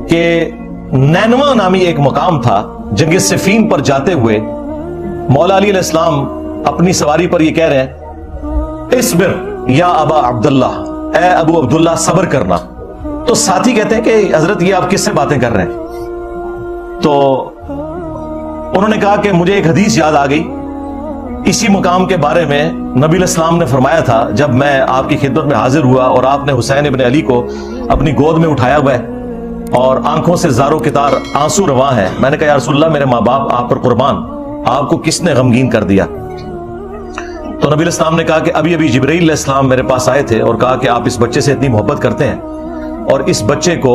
کہ نینوا نامی ایک مقام تھا, جنگ صفین پر جاتے ہوئے مولا علی علیہ السلام اپنی سواری پر یہ کہہ رہے ہیں اصبر یا ابا عبداللہ, اے ابو عبداللہ صبر کرنا. تو ساتھی کہتے ہیں کہ حضرت یہ آپ کس سے باتیں کر رہے ہیں؟ تو انہوں نے کہا کہ مجھے ایک حدیث یاد آ گئی, اسی مقام کے بارے میں نبی علیہ السلام نے فرمایا تھا جب میں آپ کی خدمت میں حاضر ہوا اور آپ نے حسین ابن علی کو اپنی گود میں اٹھایا ہوا ہے اور آنکھوں سے زاروں کے تار آنسو رواں ہے. میں نے کہا یا رسول اللہ میرے ماں باپ آپ پر قربان، آپ کو کس نے غمگین کر دیا؟ تو نبی علیہ السلام نے کہا کہ ابھی ابھی جبرائیل علیہ السلام میرے پاس آئے تھے اور کہا کہ آپ اس بچے سے اتنی محبت کرتے ہیں اور اس بچے کو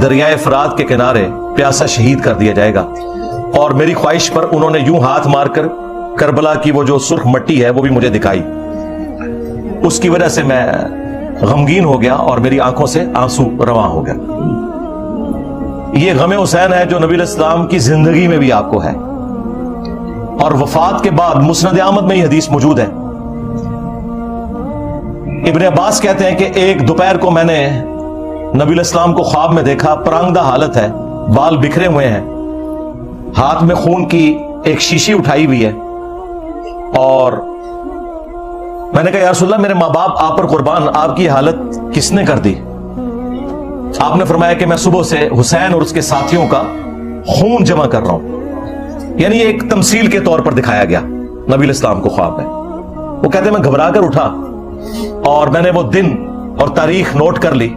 دریائے فرات کے کنارے پیاسا شہید کر دیا جائے گا. اور میری خواہش پر انہوں نے یوں ہاتھ مار کر کربلا کی وہ جو سرخ مٹی ہے وہ بھی مجھے دکھائی. اس کی وجہ سے میں غمگین ہو گیا اور میری آنکھوں سے آنسو رواں ہو گیا. یہ غم حسین ہے جو نبی علیہ السلام کی زندگی میں بھی آپ کو ہے، اور وفات کے بعد مسند احمد میں یہ حدیث موجود ہے. ابن عباس کہتے ہیں کہ ایک دوپہر کو میں نے نبی علیہ السلام کو خواب میں دیکھا، پرانگدہ حالت ہے، بال بکھرے ہوئے ہیں، ہاتھ میں خون کی ایک شیشی اٹھائی ہوئی ہے. اور میں نے کہا یا رسول اللہ میرے ماں باپ آپ پر قربان، آپ کی حالت کس نے کر دی؟ آپ نے فرمایا کہ میں صبح سے حسین اور اس کے ساتھیوں کا خون جمع کر رہا ہوں. یعنی ایک تمثیل کے طور پر دکھایا گیا نبی علیہ السلام کو خواب میں. وہ کہتے ہیں میں گھبرا کر اٹھا اور میں نے وہ دن اور تاریخ نوٹ کر لی،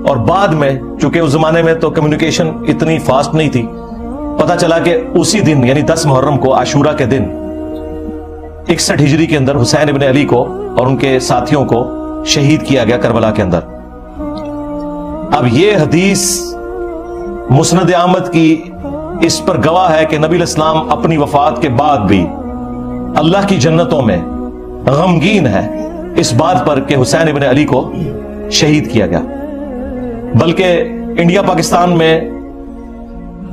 اور بعد میں چونکہ اس زمانے میں تو کمیونیکیشن اتنی فاسٹ نہیں تھی، پتا چلا کہ اسی دن یعنی 10 محرم کو عاشورہ کے دن 61 ہجری کے اندر حسین ابن علی کو اور ان کے ساتھیوں کو شہید کیا گیا کربلا کے اندر. اب یہ حدیث مسند احمد کی اس پر گواہ ہے کہ نبی علیہ السلام اپنی وفات کے بعد بھی اللہ کی جنتوں میں غمگین ہے اس بات پر کہ حسین ابن علی کو شہید کیا گیا. بلکہ انڈیا پاکستان میں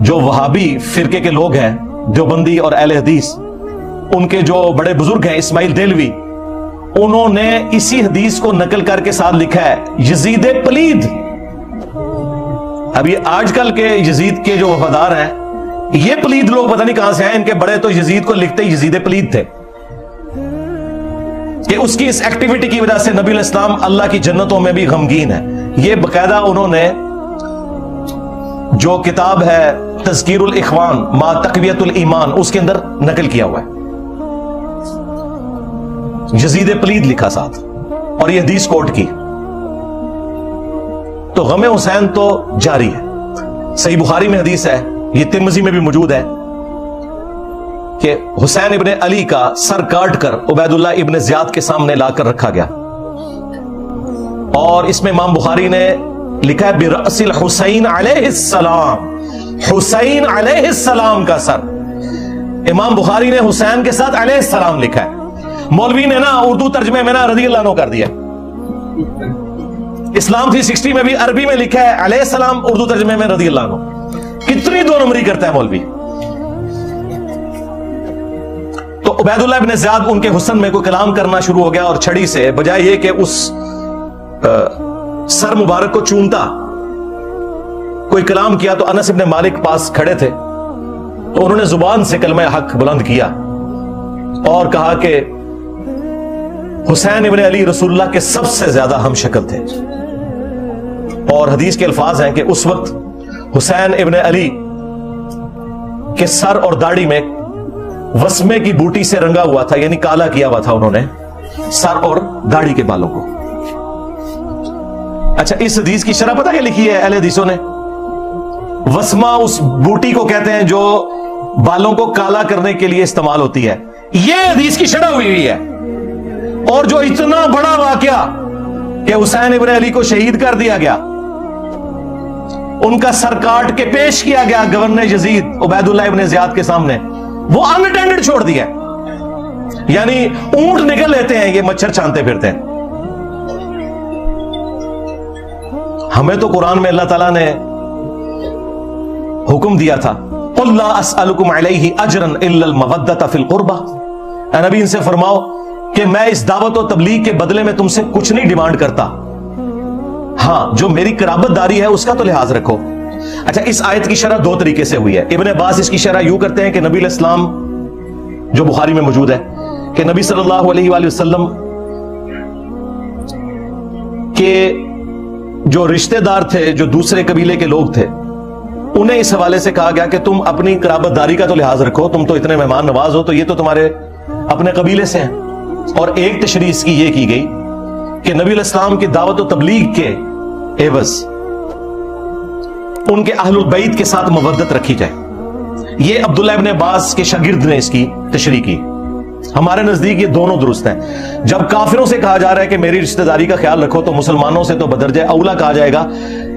جو وہابی فرقے کے لوگ ہیں، دیوبندی اور اہل حدیث، ان کے جو بڑے بزرگ ہیں اسماعیل دہلوی، انہوں نے اسی حدیث کو نقل کر کے ساتھ لکھا ہے یزید پلید. اب یہ آج کل کے یزید کے جو وفادار ہیں، یہ پلید لوگ پتہ نہیں کہاں سے ہیں. ان کے بڑے تو یزید کو لکھتے ہی یزید پلید تھے کہ اس کی اس ایکٹیویٹی کی وجہ سے نبی علیہ السلام اللہ کی جنتوں میں بھی غمگین ہے. یہ باقاعدہ انہوں نے جو کتاب ہے تذکیر الاخوان ما تقویت الایمان اس کے اندر نقل کیا ہوا ہے، یزید پلید لکھا ساتھ، اور یہ حدیث کوٹ کی. تو غم حسین تو جاری ہے. صحیح بخاری میں حدیث ہے، یہ ترمذی میں بھی موجود ہے کہ حسین ابن علی کا سر کاٹ کر عبید اللہ ابن زیاد کے سامنے لا کر رکھا گیا، اور اس میں امام بخاری نے لکھا ہے برأس الحسین علیہ السلام، حسین علیہ السلام کا سر. امام بخاری نے حسین کے ساتھ علیہ السلام لکھا ہے. مولوی نے نا اردو ترجمے میں نا رضی اللہ عنہ کر دیا. اسلام 360 میں بھی عربی میں لکھا ہے علیہ السلام، اردو ترجمے میں رضی اللہ عنہ. کتنی دو نمبری کرتا ہے مولوی. تو عبید اللہ ابن زیاد ان کے حسن میں کوئی کلام کرنا شروع ہو گیا، اور چھڑی سے بجائے یہ کہ اس سر مبارک کو چومتا کوئی کلام کیا، تو انس ابن مالک پاس کھڑے تھے، تو انہوں نے زبان سے کلمہ حق بلند کیا اور کہا کہ حسین ابن علی رسول اللہ کے سب سے زیادہ ہم شکل تھے. اور حدیث کے الفاظ ہیں کہ اس وقت حسین ابن علی کے سر اور داڑھی میں وسمے کی بوٹی سے رنگا ہوا تھا، یعنی کالا کیا ہوا تھا انہوں نے سر اور داڑھی کے بالوں کو. اچھا، اس حدیث کی شرح پتہ کیا لکھی ہے اہل حدیثوں نے؟ وسما اس بوٹی کو کہتے ہیں جو بالوں کو کالا کرنے کے لیے استعمال ہوتی ہے. یہ حدیث کی شرح ہوئی ہے. اور جو اتنا بڑا واقعہ کہ حسین ابن علی کو شہید کر دیا گیا، ان کا سر کاٹ کے پیش کیا گیا گورنر یزید عبید اللہ ابن زیاد کے سامنے، وہ انٹینڈڈ چھوڑ دیا. یعنی اونٹ نکل لیتے ہیں، یہ مچھر چھانتے پھرتے ہیں. ہمیں تو قرآن میں اللہ تعالیٰ نے حکم دیا تھا قُلْ لَا أَسْأَلُكُمْ عَلَيْهِ أَجْرًا إِلَّا الْمَوَدَّةَ فِي الْقُرْبَةِ. اے نبی ان سے فرماؤ کہ میں اس دعوت و تبلیغ کے بدلے میں تم سے کچھ نہیں ڈیمانڈ کرتا، ہاں جو میری قرابت داری ہے اس کا تو لحاظ رکھو. اچھا، اس آیت کی شرح دو طریقے سے ہوئی ہے. ابن عباس اس کی شرح یوں کرتے ہیں کہ نبی علیہ السلام، جو بخاری میں موجود ہے کہ نبی صلی اللہ علیہ وآلہ وسلم کے جو رشتہ دار تھے، جو دوسرے قبیلے کے لوگ تھے، انہیں اس حوالے سے کہا گیا کہ تم اپنی قرابت داری کا تو لحاظ رکھو، تم تو اتنے مہمان نواز ہو، تو یہ تو تمہارے اپنے قبیلے سے ہیں. اور ایک تشریح اس کی یہ کی گئی کہ نبی علیہ السلام کی دعوت و تبلیغ کے عوض ان کے اہل البیت کے ساتھ مودت رکھی جائے۔ یہ عبداللہ ابن عباس کے شاگرد نے اس کی تشریح کی۔ ہمارے نزدیک یہ دونوں درست ہیں۔ جب کافروں سے کہا جا رہا ہے کہ میری رشتہ داری کا خیال رکھو، تو مسلمانوں سے تو بدرجہ اولا کہا جائے گا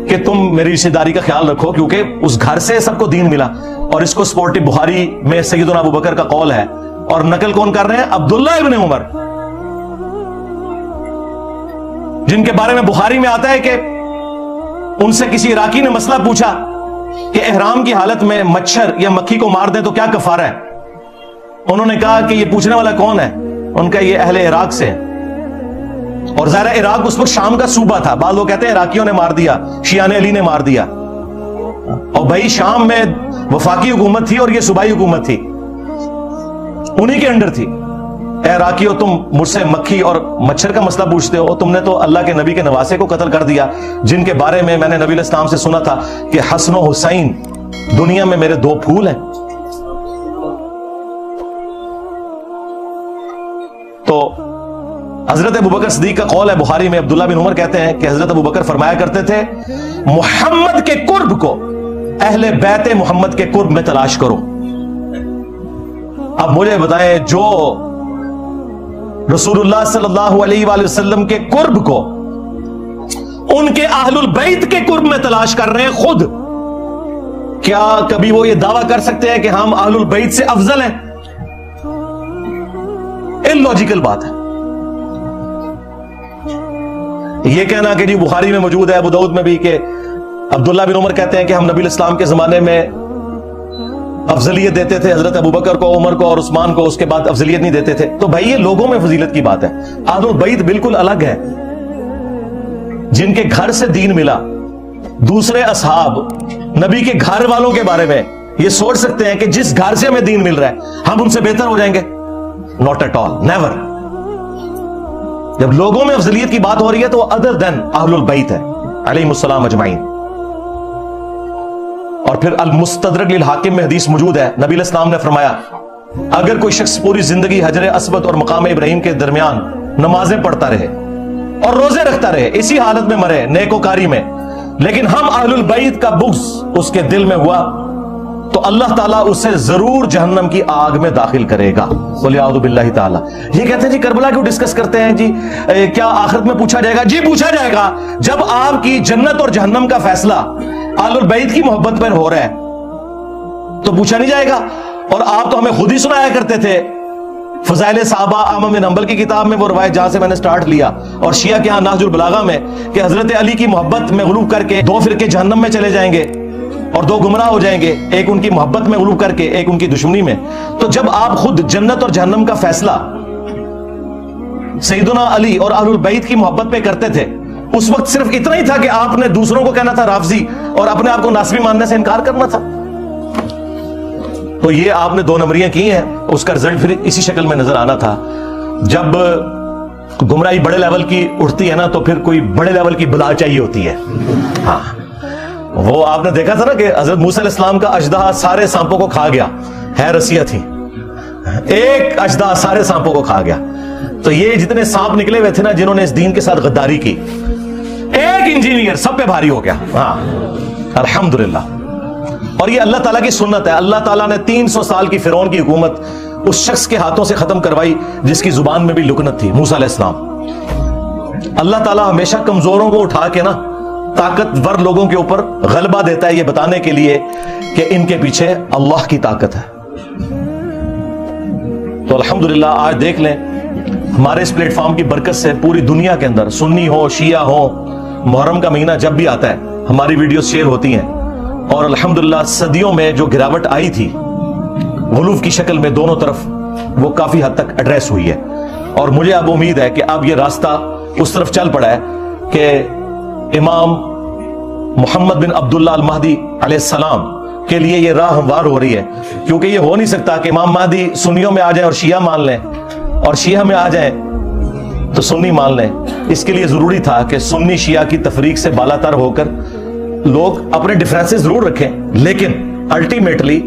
کہ تم میری رشتہ داری کا خیال رکھو، کیونکہ اس گھر سے سب کو دین ملا۔ اور اس کو سپورٹی بخاری میں سیدنا ابو بکر کا قول ہے، اور نقل کون کر رہے ہیں؟ عبداللہ ابن عمر، جن کے بارے میں بخاری میں آتا ہے کہ ان سے کسی عراقی نے مسئلہ پوچھا کہ احرام کی حالت میں مچھر یا مکھی کو مار دیں تو کیا کفارہ ہے؟ انہوں نے کہا کہ یہ پوچھنے والا کون ہے؟ ان کا یہ اہل عراق سے ہے۔ اور ظاہر عراق اس وقت شام کا صوبہ تھا، بعض لوگ کہتے ہیں عراقیوں نے مار دیا، شیعہ علی نے مار دیا، اور بھائی شام میں وفاقی حکومت تھی اور یہ صوبائی حکومت تھی، انہی کے انڈر تھی۔ اے عراقیوں، تم مجھ سے مکھی اور مچھر کا مسئلہ پوچھتے ہو؟ تم نے تو اللہ کے نبی کے نواسے کو قتل کر دیا، جن کے بارے میں نے نبی علیہ السلام سے سنا تھا کہ حسن و حسین دنیا میں میرے دو پھول ہیں۔ تو حضرت ابوبکر صدیق کا قول ہے بخاری میں، عبداللہ بن عمر کہتے ہیں کہ حضرت ابوبکر فرمایا کرتے تھے، محمد کے قرب کو اہل بیت محمد کے قرب میں تلاش کرو۔ اب مجھے بتائیں، جو رسول اللہ صلی اللہ علیہ وآلہ وسلم کے قرب کو ان کے اہل البیت کے قرب میں تلاش کر رہے ہیں خود، کیا کبھی وہ یہ دعویٰ کر سکتے ہیں کہ ہم اہل البیت سے افضل ہیں؟ اللاجیکل بات ہے یہ کہنا کہ جی بخاری میں موجود ہے، ابو داؤد میں بھی، کہ عبداللہ بن عمر کہتے ہیں کہ ہم نبی الاسلام کے زمانے میں افضلیت دیتے تھے حضرت ابوبکر کو، عمر کو اور عثمان کو، اس کے بعد افضلیت نہیں دیتے تھے۔ تو بھائی یہ لوگوں میں فضیلت کی بات ہے، اہل البیت بالکل الگ ہے، جن کے گھر سے دین ملا۔ دوسرے اصحاب نبی کے گھر والوں کے بارے میں یہ سوچ سکتے ہیں کہ جس گھر سے ہمیں دین مل رہا ہے ہم ان سے بہتر ہو جائیں گے؟ Not at all, never. جب لوگوں میں افضلیت کی بات ہو رہی ہے تو وہ ادر دین اہل البیت ہے علیہم السلام اجمعین۔ اور پھر المستدرک للحاکم میں حدیث موجود ہے، نبی علیہ السلام نے فرمایا اگر کوئی شخص پوری زندگی حجر اسود اور مقام ابراہیم کے درمیان نمازیں پڑھتا رہے اور روزے رکھتا رہے، اسی حالت میں مرے نیکوکاری میں، لیکن ہم اہل البیت کا بغض اس کے دل میں ہوا، تو اللہ تعالیٰ اسے ضرور جہنم کی آگ میں داخل کرے گا، وَلِعَوْذُ بِاللَّهِ تعالیٰ۔ یہ کہتے ہیں جی کربلا کیوں ڈسکس کرتے ہیں جی؟ کیا آخرت میں پوچھا جائے گا؟ جی پوچھا جائے گا۔ جب آپ کی جنت اور جہنم کا فیصلہ اہل البیت کی محبت پر ہو رہا ہے تو پوچھا نہیں جائے گا؟ اور آپ تو ہمیں خود ہی سنایا کرتے تھے فضائل صحابہ احمد بن حنبل کی کتاب میں، وہ روایت جہاں سے میں نے سٹارٹ لیا، اور شیعہ کے ہاں نہج البلاغہ میں، کہ حضرت علی کی محبت میں غلو کر کے دو فرقے جہنم میں چلے جائیں گے اور دو گمراہ ہو جائیں گے، ایک ان کی محبت میں غلو کر کے، ایک ان کی دشمنی میں۔ تو جب آپ خود جنت اور جہنم کا فیصلہ سیدنا علی اور اہل البیت کی محبت پہ کرتے تھے، اس وقت صرف اتنا ہی تھا کہ آپ نے دوسروں کو کہنا تھا رافضی اور اپنے آپ کو ناصبی ماننے سے انکار کرنا تھا۔ تو یہ آپ نے دو نمبریاں کی ہیں، اس کا رزلٹ پھر اسی شکل میں نظر آنا تھا۔ جب گمراہی بڑے لیول کی اٹھتی ہے نا تو پھر کوئی بڑے لیول کی بلا چاہیے ہوتی ہے۔ ہاں، وہ آپ نے دیکھا تھا نا کہ حضرت موسیٰ علیہ السلام کا اژدہا سارے سانپوں کو کھا گیا، ہے رسیہ تھی، ایک اژدہا سارے سانپوں کو کھا گیا۔ تو یہ جتنے سانپ نکلے ہوئے تھے نا جنہوں نے اس دین کے ساتھ غداری کی، ایک انجینئر سب پہ بھاری ہو گیا۔ ہاں الحمدللہ۔ اور یہ اللہ تعالیٰ کی سنت ہے، اللہ تعالیٰ نے 300 سال کی فرعون کی حکومت اس شخص کے ہاتھوں سے ختم کروائی جس کی زبان میں بھی لکنت تھی، موسیٰ علیہ السلام۔ اللہ تعالیٰ ہمیشہ کمزوروں کو اٹھا کے نا طاقتور لوگوں کے اوپر غلبہ دیتا ہے، یہ بتانے کے لیے کہ ان کے پیچھے اللہ کی طاقت ہے۔ تو الحمدللہ آج دیکھ لیں ہمارے اس پلیٹ فارم کی برکت سے پوری دنیا کے اندر سنی ہو شیعہ ہو، محرم کا مہینہ جب بھی آتا ہے ہماری ویڈیوز شیئر ہوتی ہیں، اور الحمدللہ صدیوں میں جو گراوٹ آئی تھی غلوف کی شکل میں دونوں طرف، وہ کافی حد تک ایڈریس ہوئی ہے۔ اور مجھے اب امید ہے کہ اب یہ راستہ اس طرف چل پڑا ہے کہ امام محمد بن عبداللہ المہدی علیہ السلام کے لیے یہ راہ ہموار ہو رہی ہے، کیونکہ یہ ہو نہیں سکتا کہ امام مہدی سنیوں میں آ جائیں اور شیعہ مان لیں، اور شیعہ میں آ جائیں تو سنی مان لیں۔ اس کے لیے ضروری تھا کہ سنی شیعہ کی تفریق سے بالا تر ہو کر لوگ اپنے ڈیفرنسز ضرور رکھیں، لیکن الٹیمیٹلی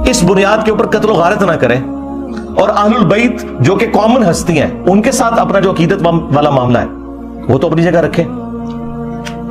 اس بنیاد کے اوپر قتل و غارت نہ کریں، اور اہل البیت جو کہ کامن ہستی ہیں ان کے ساتھ اپنا جو عقیدت والا معاملہ ہے وہ تو اپنی جگہ رکھیں۔